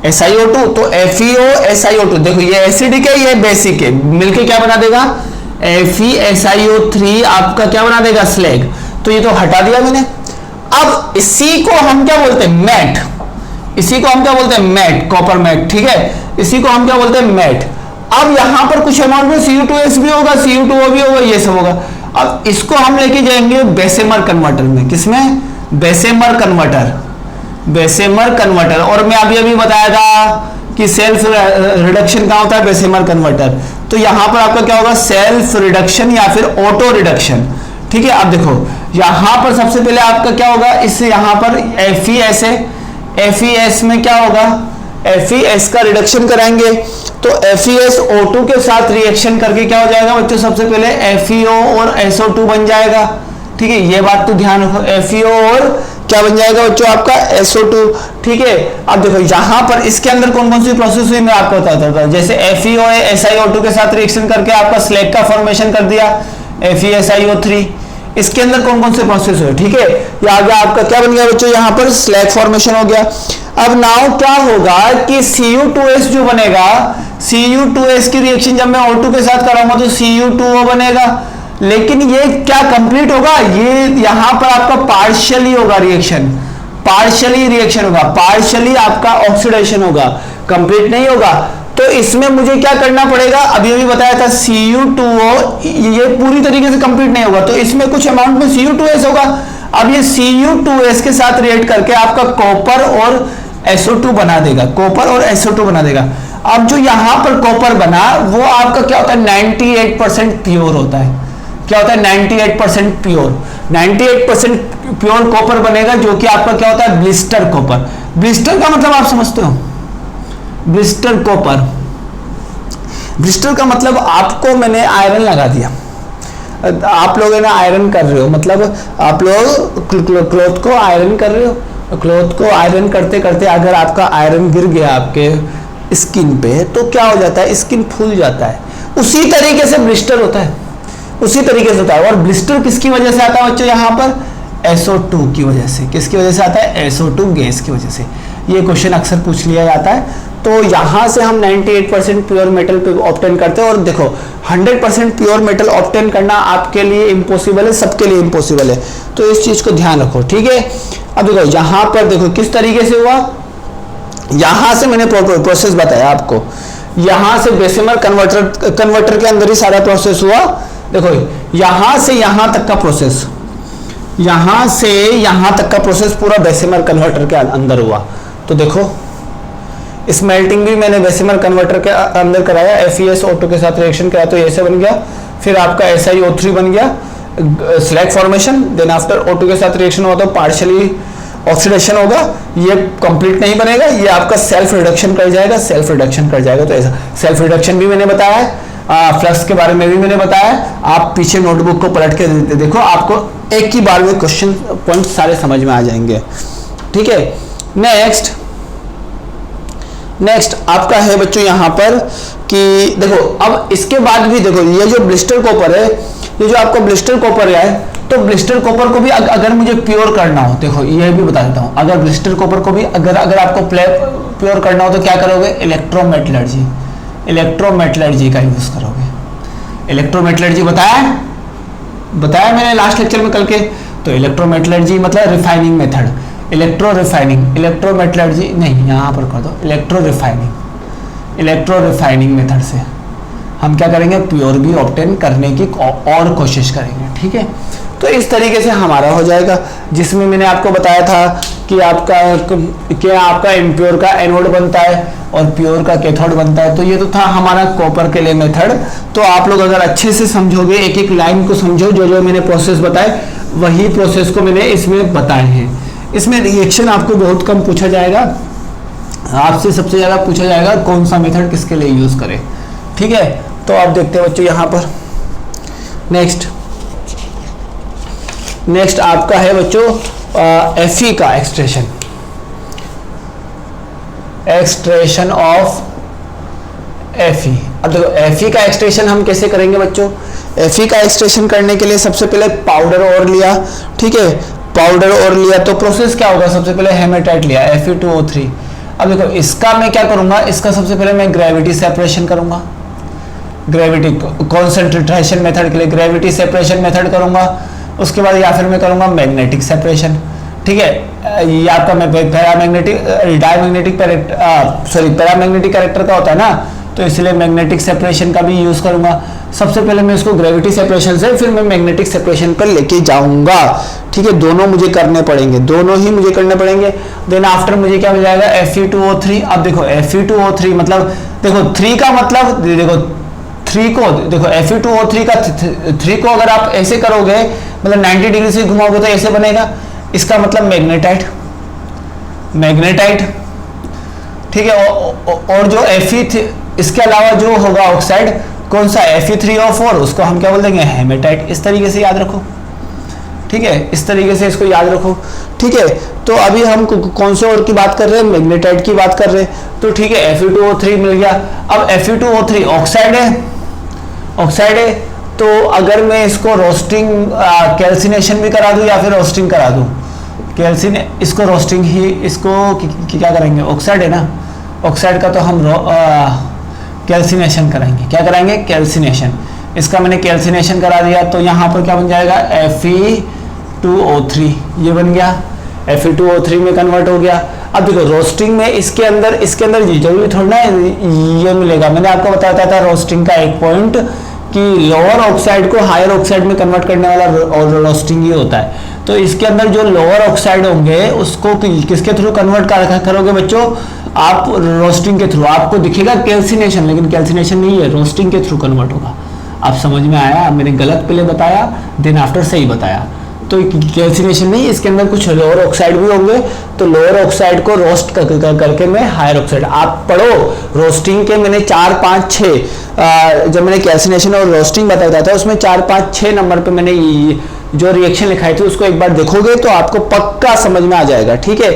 A: SiO2, तो FeO SiO2, देखो ये एसिडिक है, ये बेसिक है, मिलके क्या बना देगा, FeSiO3 आपका क्या बना देगा, स्लैग, तो ये तो हटा दिया मैंने। अब इसी को हम क्या बोलते हैं, मैट, इसी को हम क्या बोलते हैं, मैट, कॉपर मैट, ठीक है, इसी को हम क्या बोलते हैं, मैट। अब यहां पर कुछ अमाउंट में Cu2S भी होगा, Cu2O भी होगा, ये सब होगा। अब इसको हम लेके जाएंगे बेसेमर कन्वर्टर में, किसमें, बेसेमर कन्वर्टर, और मैं अभी बताया था कि सेल्फ रिडक्शन कहां होता है, बेसेमर कन्वर्टर, तो यहां पर आपका क्या होगा, सेल्फ रिडक्शन या फिर ऑटो रिडक्शन, ठीक है। अब देखो यहां पर सबसे पहले आपका क्या होगा, इस यहां पर FeS है, FeS में क्या होगा, FeS का रिडक्शन कराएंगे तो FeS O2 के साथ रिएक्शन करके क्या हो जाएगा बच्चों, सबसे पहले FeO और SO2 बन जाएगा, ठीक है, ये बात तो ध्यान रखो, FeO और क्या बन जाएगा बच्चों, आपका SO2, ठीक है। अब देखो यहां पर इसके अंदर कौन कौन सी प्रोसेस हुई मैं आपको बताता था, जैसे FeO है SiO2 के साथ रिएक्शन करके आपका स्लैग का फॉर्मेशन कर दिया, FeSiO3, इसके अंदर कौन कौन से प्रोसेस हुए, ठीक है, ये आगे आपका क्या बन गया बच्चों, यहाँ पर स्लैग फॉर्मेशन हो गया। अब नाउ क्या होगा कि Cu2S जो बनेगा, Cu2S की रिएक्शन जब मैं O2 के साथ कराऊंगा तो Cu2O बनेगा, लेकिन ये क्या कंप्लीट होगा, ये यहां पर आपका पार्शियली होगा रिएक्शन, पार्शियली होगा, पार्शियली आपका ऑक्सीडेशन होगा, कंप्लीट नहीं होगा। तो इसमें मुझे क्या करना पड़ेगा, अभी बताया था Cu2O, ये पूरी तरीके से कंप्लीट नहीं होगा, तो इसमें कुछ अमाउंट में Cu2S होगा। अब ये Cu2S के साथ रिएक्ट करके आपका कॉपर और SO2 बना देगा, कॉपर और SO2 बना देगा। अब जो यहां पर कॉपर बना वो आपका क्या होता है, 98% प्योर होता है, क्या होता है 98% प्योर, 98% प्योर कॉपर बनेगा, जो कि आपका क्या होता है ब्लिस्टर कॉपर। ब्लिस्टर का मतलब आप समझते हो, ब्लिस्टर कॉपर, ब्लिस्टर का मतलब आपको मैंने आयरन लगा दिया, आप लोग है ना आयरन कर रहे हो, मतलब आप लोग क्लॉथ को आयरन कर रहे हो, क्लॉथ को आयरन करते करते अगर आपका आयरन गिर गया आपके स्किन पे तो क्या हो जाता है, स्किन फूल जाता है। उसी तरीके से ब्लिस्टर होता है, उसी तरीके से होता है। और ब्लिस्टर किसकी वजह से आता है बच्चों, यहाँ पर SO2 की वजह से। किसकी वजह से आता है, SO2 गैस की वजह से। ये क्वेश्चन अक्सर पूछ लिया जाता है। तो यहां से हम 98% प्योर मेटल पे ऑब्टेन करते हैं। और देखो 100% प्योर मेटल ऑब्टेन करना आपके लिए इम्पॉसिबल है, सबके लिए इम्पॉसिबल है, तो इस चीज को ध्यान रखो, ठीक है। अब देखो यहां पर देखो किस तरीके से हुआ, यहां से मैंने प्रोसेस बताया आपको, यहां से बेसिमर कन्वर्टर के अंदर ही सारा प्रोसेस हुआ। देखो यहां से यहां तक का प्रोसेस, यहां से यहां तक का प्रोसेस पूरा बेसिमर कन्वर्टर के अंदर हुआ। तो देखो स्मेल्टिंग भी मैंने बेसिमर कन्वर्टर के अंदर कराया, FeSO2 के साथ रिएक्शन कराया तो ऐसे बन गया, फिर आपका SiO3 बन गया, slag formation, then after O2 के साथ रिएक्शन हुआ तो पार्शियली ऑक्सीडेशन होगा, ये कंप्लीट नहीं बनेगा, ये आपका सेल्फ रिडक्शन कर जाएगा, सेल्फ रिडक्शन कर जाएगा। तो ऐसा सेल्फ रिडक्शन भी मैंने बताया है, फ्लक्स के बारे में भी मैंने बताया है। आप पीछे नोटबुक को पलट के देखो, आपको एक ही बार में क्वेश्चन पॉइंट सारे समझ में आ जाएंगे, ठीक है। नेक्स्ट आपका है बच्चों यहाँ पर कि देखो अब इसके बाद भी देखो ये जो ब्लिस्टर कॉपर है, ये जो आपका ब्लिस्टर कॉपर है, तो ब्लिस्टर कॉपर को भी अगर मुझे प्योर करना हो, देखो ये भी बता देता हूँ, अगर ब्लिस्टर कॉपर को भी अगर आपको प्योर करना हो तो क्या करोगे, इलेक्ट्रोमेटलर्जी, इलेक्ट्रोमेटलर्जी का यूज करोगे। इलेक्ट्रोमेटलर्जी बताया मैंने लास्ट लेक्चर में कल के। तो इलेक्ट्रोमेटलर्जी मतलब refining method, electro refining, electrometallurgy नहीं, यहाँ पर कर दो इलेक्ट्रो रिफाइनिंग मेथड से हम क्या करेंगे, प्योर भी ऑब्टेन करने की और कोशिश करेंगे, ठीक है। तो इस तरीके से हमारा हो जाएगा, जिसमें मैंने आपको बताया था कि आपका इम्प्योर का एनोड बनता है और प्योर का कैथोड बनता है। तो ये तो था हमारा कॉपर के लिए मेथड। तो आप लोग अगर अच्छे से समझोगे, एक एक लाइन को समझो, जो जो मैंने प्रोसेस बताए वही प्रोसेस को मैंने इसमें बताए हैं। इसमें रिएक्शन आपको बहुत कम पूछा जाएगा, आपसे सबसे ज्यादा पूछा जाएगा कौन सा मेथड किसके लिए यूज करें, ठीक है। तो आप देखते हैं बच्चों यहाँ पर नेक्स्ट आपका है बच्चों Fe का एक्सट्रेशन ऑफ Fe। अब देखो Fe का एक्सट्रेशन हम कैसे करेंगे बच्चों, Fe का एक्सट्रेशन करने के लिए सबसे पहले पाउडर और लिया, ठीक है, पाउडर और लिया तो प्रोसेस क्या होगा, सबसे पहले हेमेटाइट लिया Fe2O3। अब देखो इसका मैं क्या करूंगा, इसका सबसे पहले मैं ग्रेविटी सेपरेशन करूंगा, ग्रेविटी कॉन्सेंट्रेशन मेथड के लिए ग्रेविटी सेपरेशन मेथड करूंगा। उसके बाद या फिर मैं करूंगा मैग्नेटिक सेपरेशन, ठीक है। ये आपका मैं पैरामैग्नेटिक कैरेक्टर का होता है ना, तो इसलिए मैग्नेटिक सेपरेशन का भी यूज करूंगा। सबसे पहले मैं इसको ग्रेविटी सेपरेशन से फिर मैं मैग्नेटिक सेपरेशन पर लेके जाऊंगा, ठीक है। दोनों मुझे करने पड़ेंगे, दोनों ही मुझे करने पड़ेंगे। देन आफ्टर मुझे क्या मिल जाएगा, Fe2O3। अब देखो Fe2O3 मतलब देखो 3 का मतलब देखो 3 को देखो Fe2O3 का 3 को अगर आप ऐसे करोगे मतलब 90 डिग्री से घुमाओगे तो ऐसे बनेगा, इसका मतलब मैग्नेटाइट, ठीक है। और जो Fe इसके अलावा जो होगा ऑक्साइड कौन सा Fe3O4, उसको हम क्या बोल देंगे, हेमेटाइट। इस तरीके से याद रखो, ठीक है, इस तरीके से इसको याद रखो, ठीक है। तो अभी हम कौन से और की बात कर रहे हैं, मैग्नेटाइट की बात कर रहे हैं। तो ठीक है Fe2O3 मिल गया। अब Fe2O3 ऑक्साइड है, तो अगर मैं इसको रोस्टिंग कैल्सिनेशन भी करा दूं या फिर रोस्टिंग करा दूं, इसको रोस्टिंग ही, इसको क्या करेंगे, ऑक्साइड है ना, ऑक्साइड का तो हम कैल्सिनेशन कराएंगे। क्या कराएंगे, कैल्सिनेशन। इसका मैंने कैल्सिनेशन करा दिया तो यहाँ पर क्या बन जाएगा, Fe2O3 ये बन गया, Fe2O3 में कन्वर्ट हो गया। अब देखो रोस्टिंग में इसके अंदर जरूरी थोड़ा ना ये मिलेगा। मैंने आपको बताया था रोस्टिंग का एक पॉइंट कि लोअर ऑक्साइड को हायर ऑक्साइड में कन्वर्ट करने वाला रोस्टिंग ही होता है। तो इसके अंदर जो लोअर ऑक्साइड होंगे उसको किसके थ्रू कन्वर्ट करोगे बच्चों, आप रोस्टिंग के थ्रू। आपको दिखेगा कैल्सिनेशन, लेकिन कैल्सिनेशन नहीं है, रोस्टिंग के थ्रू कन्वर्ट होगा। आप समझ में आया? मैंने गलत पहले बताया, देन आफ्टर सही बताया। तो कैल्सिनेशन नहीं, इसके अंदर कुछ लोअर ऑक्साइड भी होंगे, तो लोअर ऑक्साइड को रोस्ट करके मैं हायर ऑक्साइड, आप पढ़ो रोस्टिंग के मैंने 4 5 6 जब मैंने कैल्सिनेशन और रोस्टिंग बताया था उसमें 4 5 6 नंबर पे मैंने जो रिएक्शन लिखाई थी उसको एक बार देखोगे तो आपको पक्का समझ में आ जाएगा। ठीक है,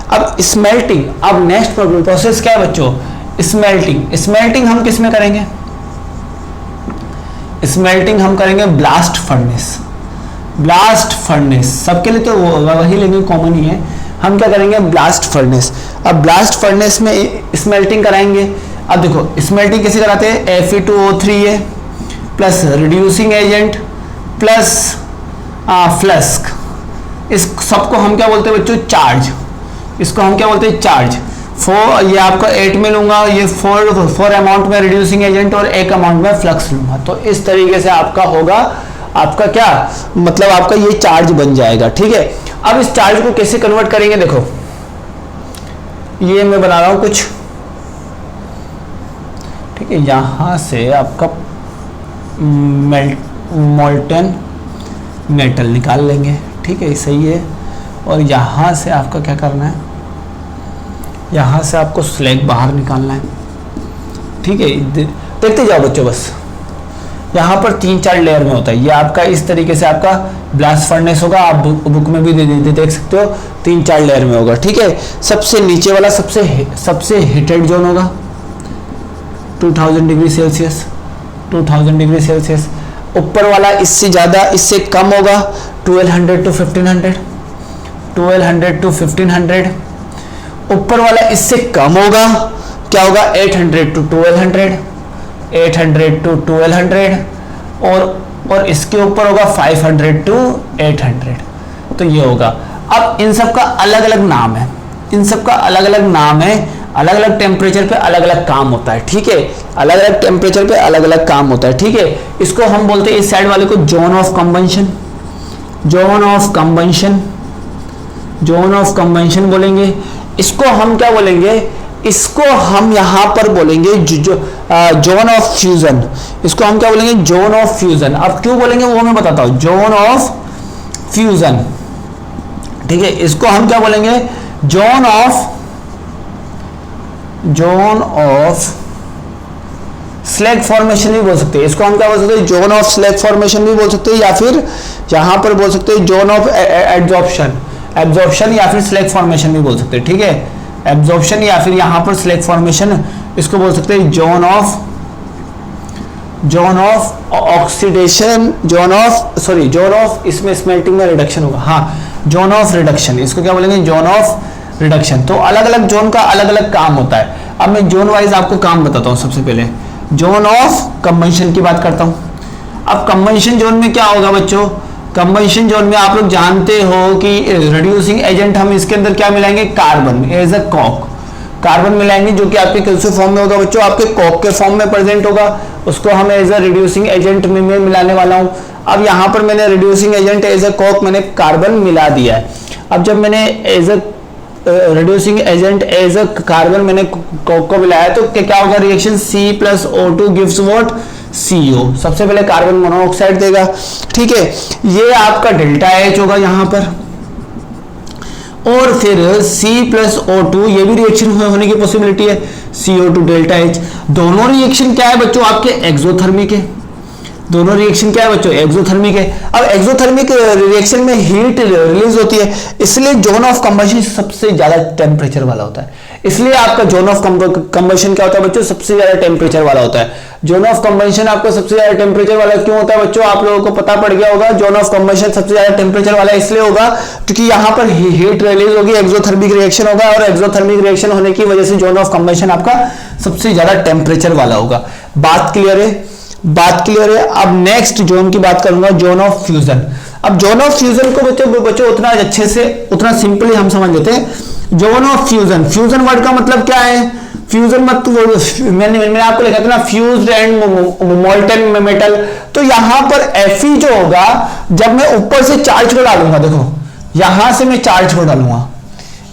A: अब स्मेल्टिंग, अब नेक्स्ट प्रोसेस क्या है बच्चों? स्मेल्टिंग। स्मेल्टिंग हम किस में करेंगे? स्मेल्टिंग हम करेंगे ब्लास्ट फर्नेस। ब्लास्ट फर्नेस सबके लिए तो वही लेंगे, कॉमन ही है। हम क्या करेंगे? Blast furnace. अब ब्लास्ट फर्नेस में स्मेल्टिंग कराएंगे। अब देखो स्मेल्टिंग कैसे कराते हैं? Fe2O3 plus reducing agent plus flux, इस सबको हम क्या बोलते हैं बच्चों? चार्ज। इसको हम क्या बोलते हैं? चार्ज। ये आपका 8 में लूंगा, ये 4 अमाउंट में रिड्यूसिंग एजेंट और 1 अमाउंट में फ्लक्स लूंगा। तो इस तरीके से आपका होगा, आपका क्या मतलब, आपका ये चार्ज बन जाएगा। ठीक है, अब इस चार्ज को कैसे कन्वर्ट करेंगे? देखो ये मैं बना रहा हूं कुछ, ठीक है, यहां से आपका मोल्टन मेटल निकाल लेंगे। ठीक है, सही है। और यहां से आपका क्या करना है? यहां से आपको स्लैग बाहर निकालना है। ठीक है, देखते जाओ बच्चों, बस यहाँ पर 3-4 लेयर में होता है। ये आपका इस तरीके से आपका ब्लास्ट फर्नेस होगा, आप बुक में भी देख सकते हो, 3-4 लेयर में होगा। ठीक है, सबसे नीचे वाला सबसे हीटेड जोन होगा 2000 डिग्री सेल्सियस, 2000 डिग्री सेल्सियस। ऊपर वाला इससे ज़्यादा, इससे कम होगा 1200 to 1500, 1200 to 1500। ऊपर वाला इससे कम होगा, क्या होगा? 800 to 1200, 800 to 1200। और इसके ऊपर होगा 500 to 800। तो ये होगा। अब इन सब का अलग अलग नाम है, इन सब का अलग अलग नाम है, अलग अलग टेम्परेचर पे अलग अलग काम होता है। ठीक है, अलग अलग टेम्परेचर पे अलग अलग काम होता है। ठीक है, इसको हम बोलते हैं, इस साइड वाले को zone of combustion, zone of combustion, zone of combustion बोलेंगे। इसको हम क्या बोलेंगे? इसको हम यहां पर बोलेंगे जोन ऑफ फ्यूजन। इसको हम क्या बोलेंगे? Zone of fusion. अब क्यों बोलेंगे वो मैं बताता हूं, जोन ऑफ फ्यूजन। ठीक है, इसको हम क्या बोलेंगे? जोन ऑफ स्लैग फॉर्मेशन भी बोल सकते हैं। इसको हम क्या बोल सकते हैं? जोन ऑफ स्लैग फॉर्मेशन भी बोल सकते हैं, या फिर यहां पर बोल सकते हैं जोन ऑफ एब्जॉर्प्शन, एब्जॉर्प्शन या फिर स्लैग फॉर्मेशन भी बोल सकते हैं। ठीक है, एब्जॉर्प्शन या फिर यहां पर स्लैग फॉर्मेशन, इसको बोल सकते हैं zone of oxidation, zone of इसमें स्मेल्टिंग में रिडक्शन होगा, हाँ, जोन ऑफ रिडक्शन। इसको क्या बोलेंगे? Zone of reduction. तो अलग अलग जोन का अलग अलग काम होता है। अब मैं जोन वाइज आपको काम बताता हूं। सबसे पहले जोन ऑफ कंबंशन की बात करता हूं। अब कंबंशन जोन में क्या होगा बच्चों? कंबंशन जोन में आप लोग जानते हो कि रिड्यूसिंग एजेंट हम इसके अंदर क्या मिलाएंगे? Carbon as a coke, carbon मिलाएंगे, जो कि आपके कैल्शियम फॉर्म में होगा बच्चों, आपके कॉक के फॉर्म में प्रेजेंट होगा। उसको हम एज अ रिड्यूसिंग एजेंट में मिलाने वाला हूं। अब यहां पर मैंने reducing agent as a coke मैंने कार्बन मिला दिया है। अब जब मैंने as a reducing agent as a carbon मैंने कॉक को मिलाया तो क्या होगा? Reaction C+O2 gives what? CO। सबसे पहले कार्बन मोनोऑक्साइड देगा। ठीक है, ये आपका डेल्टा H होगा यहां पर, और फिर C+O2 ये भी रिएक्शन होने की पॉसिबिलिटी है, CO2 डेल्टा H। दोनों रिएक्शन क्या है बच्चों? आपके एक्सोथर्मिक है। दोनों रिएक्शन क्या है बच्चों? एक्सोथर्मिक है। अब एक्सोथर्मिक रिएक्शन में हीट रिलीज होती है, इसलिए जोन ऑफ कंबशन सबसे ज्यादा टेम्परेचर वाला होता है। इसलिए आपका जोन ऑफ कंबशन क्या होता है बच्चों? सबसे ज्यादा टेम्परेचर वाला होता है। जोन ऑफ कंबशन आपका सबसे ज्यादा टेम्परेचर वाला क्यों होता है बच्चों? आप लोगों को पता पड़ गया होगा। जोन ऑफ कंबशन सबसे ज्यादा टेम्परेचर वाला इसलिए होगा क्योंकि यहां पर हीट रिलीज होगी, एक्सोथर्मिक रिएक्शन होगा, और एक्सोथर्मिक रिएक्शन होने की वजह से जोन ऑफ कंबशन आपका सबसे ज्यादा टेम्परेचर वाला होगा। बात क्लियर है? बात क्लियर है। अब नेक्स्ट जोन की बात करूंगा, जोन ऑफ फ्यूजन। अब जोन ऑफ फ्यूजन को बच्चों उतना अच्छे से, उतना सिंपली हम समझ लेते हैं। Zone of fusion, fusion word का मतलब क्या है? फ्यूजन मतलब मैंने आपको लिखा था ना, फ्यूज्ड एंड मोल्टन मेटल। तो यहां पर Fe जो होगा, जब मैं ऊपर से चार्ज को डालूंगा, देखो यहां से मैं चार्ज को डालूंगा,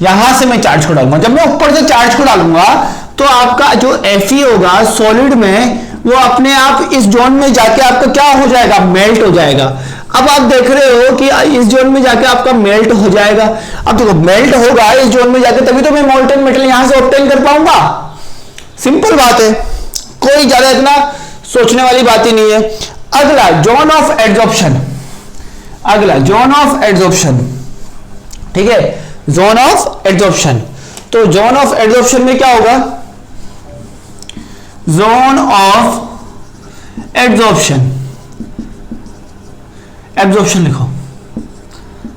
A: यहां से मैं चार्ज को डालूंगा, जब मैं ऊपर से चार्ज को डालूंगा तो आपका जो Fe होगा सॉलिड में वो अपने आप इस जोन में जाके आपका क्या हो जाएगा, मेल्ट हो जाएगा। अब आप देख रहे हो कि इस जोन में जाके आपका मेल्ट हो जाएगा। अब देखो मेल्ट होगा इस जोन में जाके, तभी तो मैं मोल्टन मेटल यहां से ऑब्टेन कर पाऊंगा। सिंपल बात है, कोई ज्यादा इतना सोचने वाली बात ही नहीं है। अगला जोन ऑफ एड्सॉर्प्शन, अगला जोन ऑफ एड्सॉर्प्शन, ठीक है, जोन ऑफ एड्सॉर्प्शन। तो जोन ऑफ एड्सॉर्प्शन में क्या होगा, जोन ऑफ एड्सॉर्प्शन, एब्जॉर्प्शन लिखो,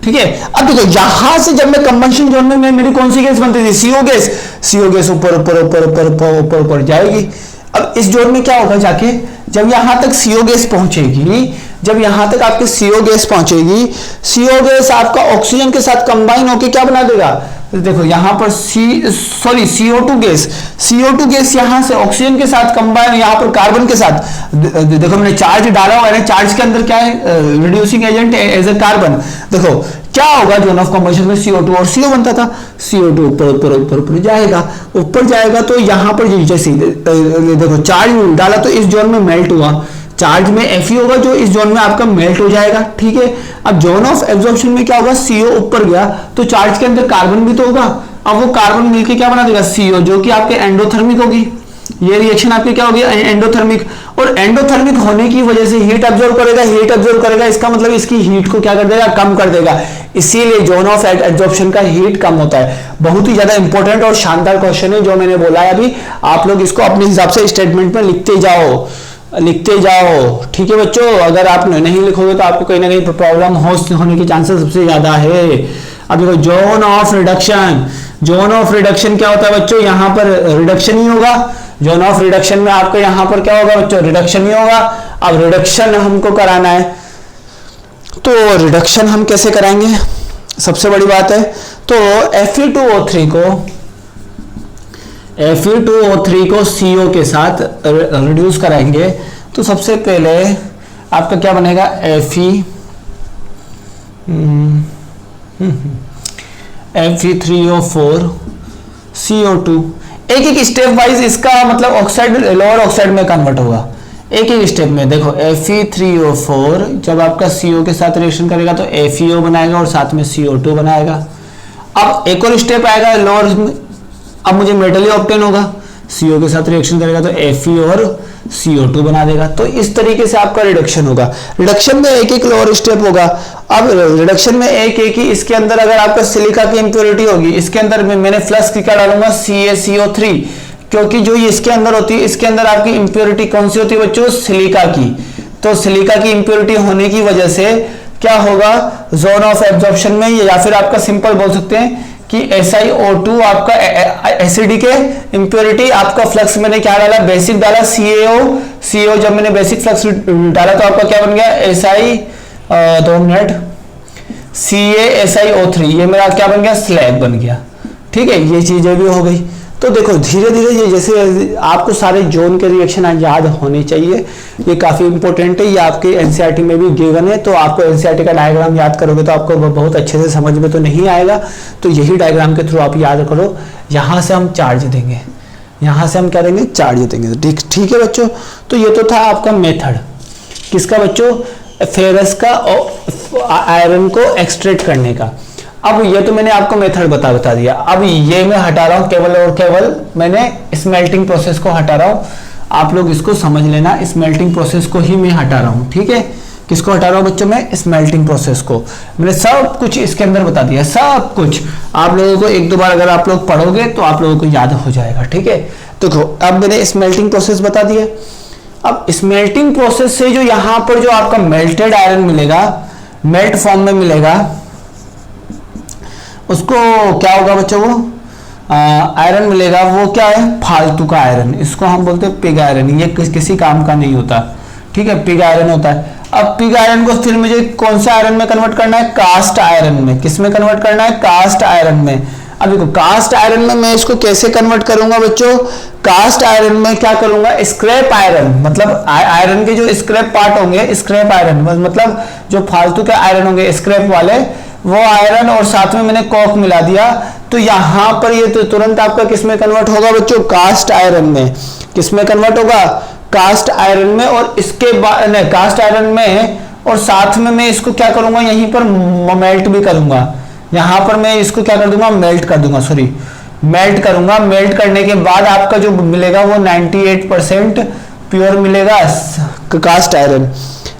A: ठीक है। अब देखो यहां से जब मैं कंबंशन जोन में मेरी कौन सी गैस बनती थी, सीओ गैस, सीओ गैस ऊपर ऊपर ऊपर ऊपर ऊपर ऊपर ऊपर जाएगी। अब इस जोन में क्या होगा जाके, जब यहां तक सीओ गैस पहुंचेगी, जब यहां तक आपकी सीओ गैस पहुंचेगी, सीओ गैस आपका ऑक्सीजन के साथ कंबाइन होकर क्या बना देगा, देखो यहां पर CO2 गैस, CO2 गैस यहां से ऑक्सीजन के साथ कंबाइन, यहां पर कार्बन के साथ, देखो मैंने चार्ज डाला हुआ है, चार्ज के अंदर क्या है, reducing agent as a carbon. देखो क्या होगा जोन ऑफ कंबशन में, CO2 और CO बनता था, CO2 ऊपर ऊपर ऊपर ऊपर जाएगा, ऊपर जाएगा तो यहां पर जैसे देखो चार्ज डाला तो इस जोन में मेल्ट हुआ, चार्ज में Fe होगा जो इस जोन में आपका मेल्ट हो जाएगा, ठीक है। अब जोन ऑफ एब्जॉर्प्शन में क्या होगा, CO ऊपर गया तो चार्ज के अंदर कार्बन भी तो होगा, अब वो कार्बन मिलके क्या बना देगा, CO, जो कि आपके एंडोथर्मिक होगी। ये रिएक्शन आपकी क्या होगी, एंडोथर्मिक, और एंडोथर्मिक होने की वजह से हीट अब्जॉर्ब करेगा, हीट अब्जॉर्ब करेगा, इसका मतलब इसकी हीट को क्या कर देगा, कम कर देगा। इसीलिए जोन ऑफ एब्जॉर्प्शन का हीट कम होता है। बहुत ही ज्यादा इंपॉर्टेंट और शानदार क्वेश्चन है जो मैंने बोला है अभी, आप लोग इसको अपने हिसाब से स्टेटमेंट में लिखते जाओ, लिखते जाओ, ठीक है बच्चों। अगर आप नहीं लिखोगे तो आपको कहीं ना कहीं प्रॉब्लम होने के चांसेस सबसे ज्यादा है। अब देखो zone of reduction, zone of reduction क्या होता है बच्चों, यहां पर रिडक्शन ही होगा। जोन ऑफ रिडक्शन में आपका यहां पर क्या होगा बच्चों, रिडक्शन ही होगा। अब रिडक्शन हमको कराना है, तो रिडक्शन हम कैसे कराएंगे, सबसे बड़ी बात है, तो Fe2O3 को CO के साथ रिड्यूस कराएंगे। तो सबसे पहले आपका क्या बनेगा, Fe3O4 CO2, एक एक स्टेप वाइज इसका मतलब ऑक्साइड लोअर ऑक्साइड में कन्वर्ट होगा, एक एक स्टेप में। देखो Fe3O4 जब आपका CO के साथ रिएक्शन करेगा तो FeO बनाएगा और साथ में CO2 बनाएगा। अब एक और स्टेप आएगा लोअर में, अब मुझे मेटल ही ऑब्टेन होगा, CO के साथ रिएक्शन करेगा तो Fe और CO2 बना देगा। तो इस तरीके से आपका रिडक्शन होगा। रिडक्शन में एक एक लोअर स्टेप होगा। अब रिडक्शन में एक एक ही, इसके अंदर अगर आपका सिलिका की इंप्योरिटी होगी, इसके अंदर मैंने फ्लक्स क्या डालूंगा, CaCO3, क्योंकि जो इसके अंदर होती है, इसके अंदर आपकी इंप्योरिटी कौन सी होती है बच्चों, सिलिका की। तो सिलिका की इंप्योरिटी होने की वजह से क्या होगा, जोन ऑफ एब्जॉर्प्शन में, या फिर आपका सिंपल बोल सकते हैं कि SiO2 आपका एसिड के इंप्योरिटी, आपका फ्लक्स मैंने क्या डाला, बेसिक डाला CO, जब मैंने बेसिक फ्लक्स डाला तो आपका क्या बन गया, 2 मिनट, CaSiO3, ये मेरा क्या बन गया, स्लैब बन गया, ठीक है। ये चीजें भी हो गई। तो देखो धीरे धीरे ये जैसे आपको सारे जोन के रिएक्शन याद होने चाहिए, ये काफी इंपॉर्टेंट है। ये आपके एनसीईआरटी में भी गिवन है, तो आपको एनसीईआरटी का डायग्राम याद करोगे तो आपको बहुत अच्छे से समझ में तो नहीं आएगा, तो यही डायग्राम के थ्रू आप याद करो। यहाँ से हम चार्ज देंगे, यहाँ से हम क्या देंगे, चार्ज देंगे, ठीक है बच्चों। तो ये तो था आपका मेथड किसका बच्चों, फेरस का और आयरन को एक्सट्रैक्ट करने का। अब ये तो मैंने आपको मेथड बता दिया। अब ये मैं हटा रहा हूं केवल और केवल मैंने स्मेल्टिंग प्रोसेस को हटा रहा हूं। आप लोग इसको समझ लेना, स्मेल्टिंग प्रोसेस को ही मैं हटा रहा हूं, ठीक है। किसको हटा रहा हूं बच्चों, मैं स्मेल्टिंग प्रोसेस को। मैंने सब कुछ इसके अंदर बता दिया, सब कुछ। आप लोगों को एक दो बार अगर आप लोग पढ़ोगे तो आप लोगों को याद हो जाएगा, ठीक है। देखो अब मैंने स्मेल्टिंग प्रोसेस बता दिया। अब स्मेल्टिंग प्रोसेस से जो यहां पर जो आपका मेल्टेड आयरन मिलेगा, मेल्ट फॉर्म में मिलेगा, उसको क्या होगा बच्चों, वो आयरन मिलेगा, वो क्या है, फालतू का आयरन। इसको हम बोलते हैं पिग आयरन। ये किसी काम का नहीं होता, ठीक है, पिग आयरन होता है। अब पिग आयरन को फिर मुझे कौन सा आयरन में कन्वर्ट करना है, कास्ट आयरन में। किस में कन्वर्ट करना है, कास्ट आयरन में। अब देखो कास्ट आयरन में मैं इसको कैसे कन्वर्ट करूंगा बच्चों, कास्ट आयरन में क्या करूंगा, स्क्रैप आयरन, मतलब आयरन के जो स्क्रैप पार्ट होंगे, स्क्रैप आयरन मतलब जो फालतू के आयरन होंगे स्क्रैप वाले, वो आयरन और साथ में मैंने कॉक मिला दिया, तो यहां पर ये तो तुरंत आपका किस में कन्वर्ट होगा बच्चों, कास्ट आयरन में। किस में कन्वर्ट होगा, कास्ट आयरन में, और इसके बाद कास्ट आयरन में, और साथ में मैं इसको क्या करूंगा, यहीं पर मेल्ट भी करूंगा। यहां पर मैं इसको क्या कर दूंगा, मेल्ट कर दूंगा, सॉरी मेल्ट करूंगा। मेल्ट करने के बाद आपका जो मिलेगा वो 98% प्योर मिलेगा कास्ट आयरन,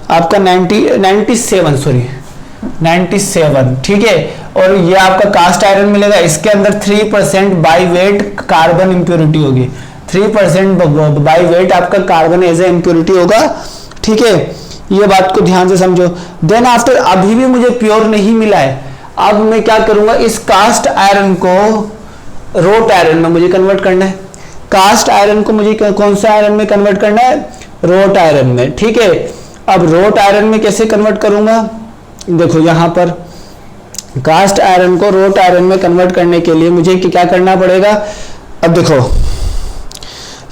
A: आपका 97, ठीक है। और ये आपका कास्ट आयरन मिलेगा, इसके अंदर 3% बाई वेट कार्बन इंप्योरिटी होगी, 3% बाई वेट आपका कार्बन एज ए इंप्योरिटी होगा, ठीक है। ये बात को ध्यान से समझो। देन आफ्टर अभी भी मुझे प्योर नहीं मिला है, अब मैं क्या करूंगा, इस कास्ट आयरन को रोट आयरन में मुझे कन्वर्ट करना है। कास्ट आयरन को मुझे कौन सा आयरन में कन्वर्ट करना है, रोट आयरन में, ठीक है। अब रोट आयरन में कैसे कन्वर्ट करूंगा, देखो यहां पर कास्ट आयरन को रोट आयरन में कन्वर्ट करने के लिए मुझे क्या करना पड़ेगा। अब देखो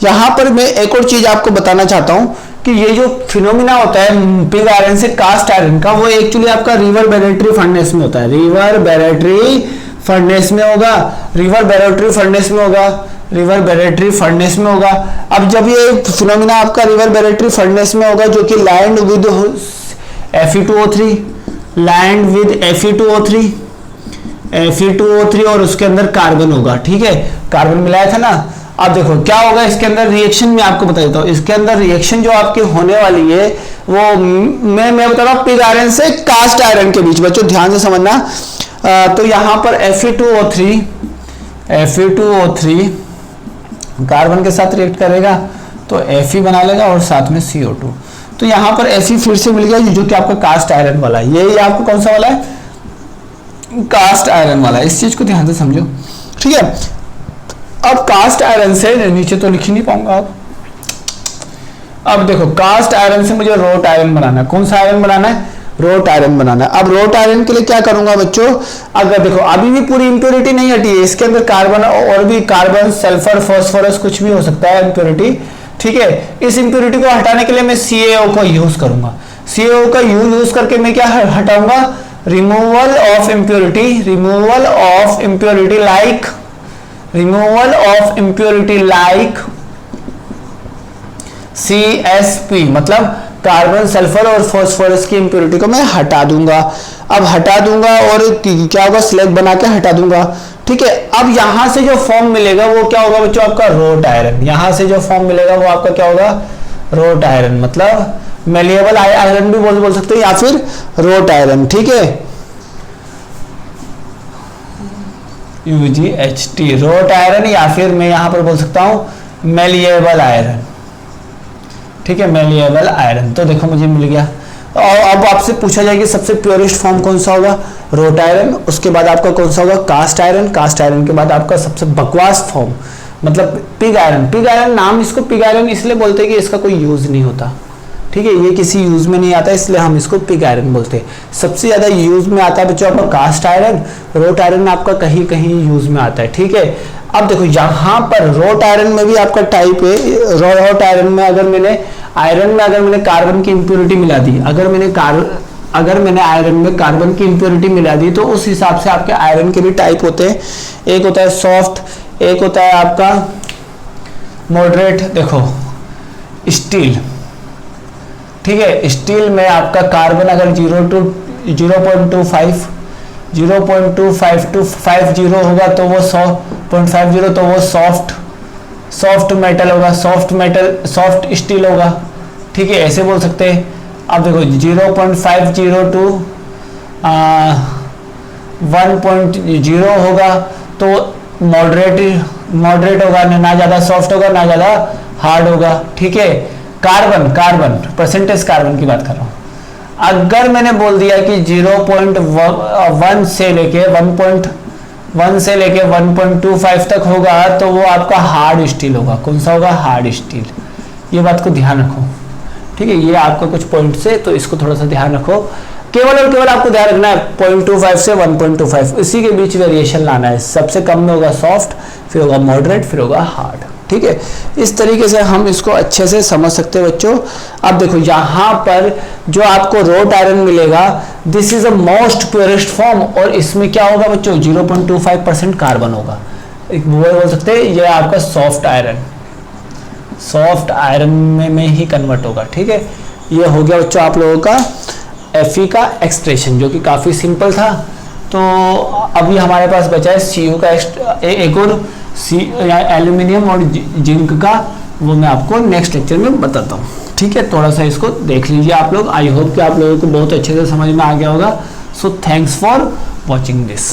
A: यहां पर मैं एक और चीज आपको बताना चाहता हूं कि ये जो फिनोमिना होता है पिग आयरन से कास्ट आयरन का, वो एक्चुअली आपका रिवर्बरेटरी फर्नेस में होता है, रिवर्बरेटरी फर्नेस में होगा, रिवर्बरेटरी फर्नेस में होगा, रिवर्बरेटरी फर्नेस में होगा। अब जब ये फिनोमिना आपका रिवर्बरेटरी फर्नेस में होगा, जो कि land with Fe2O3, land with Fe2O3 और उसके अंदर कार्बन होगा, ठीक है, कार्बन मिलाया था ना। अब देखो क्या होगा इसके अंदर रिएक्शन, में आपको बता देता हूं। इसके अंदर रिएक्शन जो आपकी होने वाली है वो मैं बता रहा हूं पिग आयरन से कास्ट आयरन के बीच, बच्चों ध्यान से समझना। तो यहां पर Fe2O3 कार्बन के साथ रिएक्ट करेगा तो Fe बना लेगा और साथ में CO2। तो यहां पर Fe फिर से मिल गया, जो कि आपका कास्ट आयरन वाला है। ये आपको कौन सा वाला है, कास्ट आयरन वाला है। इस चीज को ध्यान से समझो, ठीक है। अब कास्ट आयरन से, नीचे तो लिख ही नहीं पाऊंगा आप। अब देखो कास्ट आयरन से मुझे रोट आयरन बनाना है। कौन सा आयरन बनाना है, रोट आयरन बनाना है। अब रोट आयरन के लिए क्या करूंगा बच्चों, अगर देखो अभी भी पूरी इंप्योरिटी नहीं हटी है, इसके अंदर कार्बन और भी कार्बन, सल्फर, फास्फोरस कुछ भी हो सकता है इंप्योरिटी, ठीक है। इस इंप्योरिटी को हटाने के लिए मैं CaO का यूज करूंगा। CaO का यूज करके मैं क्या हटाऊंगा, removal of impurity, removal of impurity like CsP, मतलब कार्बन, सल्फर और फास्फोरस की इंप्योरिटी को मैं हटा दूंगा। अब हटा दूंगा और क्या होगा, स्लैग बना के हटा दूंगा, ठीक है। अब यहां से जो फॉर्म मिलेगा वो क्या होगा बच्चों, आपका रोट आयरन। यहां से जो फॉर्म मिलेगा वो आपका क्या होगा, रोट आयरन, मतलब मेलिएबल आयरन भी बोल सकते हैं या फिर रोट आयरन, ठीक है। UgHT रोट आयरन, या फिर मैं यहां पर बोल सकता हूं मेलिएबल आयरन, ठीक है, मेलिएबल आयरन। तो देखो मुझे मिल गया। और अब आपसे पूछा जाएगा सबसे प्योरेस्ट फॉर्म कौन सा होगा, रोट आयरन। उसके बाद आपका कौन सा होगा, कास्ट आयरन। कास्ट आयरन के बाद आपका सबसे बकवास फॉर्म मतलब पिग आयरन। पिग आयरन, नाम इसको पिग आयरन इसलिए बोलते हैं कि इसका कोई यूज नहीं होता, ठीक है, ये किसी यूज में नहीं आता, इसलिए हम इसको पिग आयरन बोलते हैं। सबसे ज्यादा यूज में आता है बच्चों आपका कास्ट आयरन, रोट आयरन आपका कहीं कहीं यूज में आता है, ठीक है। अब देखो यहाँ पर रोट आयरन में भी आपका टाइप है। रोट आयरन में अगर मैंने कार्बन की इंप्योरिटी मिला दी, अगर मैंने आयरन में कार्बन की इंप्योरिटी मिला दी, तो उस हिसाब से आपके आयरन के भी टाइप होते हैं। एक होता है सॉफ्ट, एक होता है आपका मॉडरेट। देखो स्टील, ठीक है, स्टील में आपका कार्बन अगर 0.25 टू 50 होगा तो वो 100.50, तो वो सॉफ्ट मेटल होगा, सॉफ्ट स्टील होगा, ठीक है, ऐसे बोल सकते हैं। अब देखो 0.50 टू 1.0 होगा तो मॉडरेट होगा, ना ज्यादा सॉफ्ट होगा ना ज्यादा हार्ड होगा, ठीक है। कार्बन परसेंटेज कार्बन की बात कर रहा हूं। अगर मैंने बोल दिया कि 0.1 से लेके 1.25 तक होगा तो वो आपका हार्ड स्टील होगा। कौन सा होगा, हार्ड स्टील। ये बात को ध्यान रखो, ठीक है। ये आपका कुछ पॉइंट से, तो इसको थोड़ा सा ध्यान रखो। केवल और केवल आपको ध्यान रखना है 0.25 से 1.25 इसी के बीच वेरिएशन लाना है। सबसे कम में होगा सॉफ्ट, फिर होगा मॉडरेट, फिर होगा हार्ड, ठीक है। इस तरीके से हम इसको अच्छे से समझ सकते हैं बच्चों। अब देखो यहाँ पर जो आपको रोट आयरन मिलेगा, this is a most purest form, और इसमें क्या होगा बच्चों 0.25% कार्बन होगा। वो बोल सकते हैं ये आपका सॉफ्ट आयरन, सॉफ्ट आयरन में ही कन्वर्ट होगा। ठीक है, ये हो गया बच्चों आप लोगों का Fe का एक्सप्रेशन, जो कि काफ़ी सिंपल था। तो अभी हमारे पास बचा है Cu का एक और एल्यूमिनियम और जिंक का, वो मैं आपको नेक्स्ट लेक्चर में बताता हूँ। ठीक है, थोड़ा सा इसको देख लीजिए आप लोग। आई होप कि आप लोगों को बहुत अच्छे से समझ में आ गया होगा। So thanks for watching this.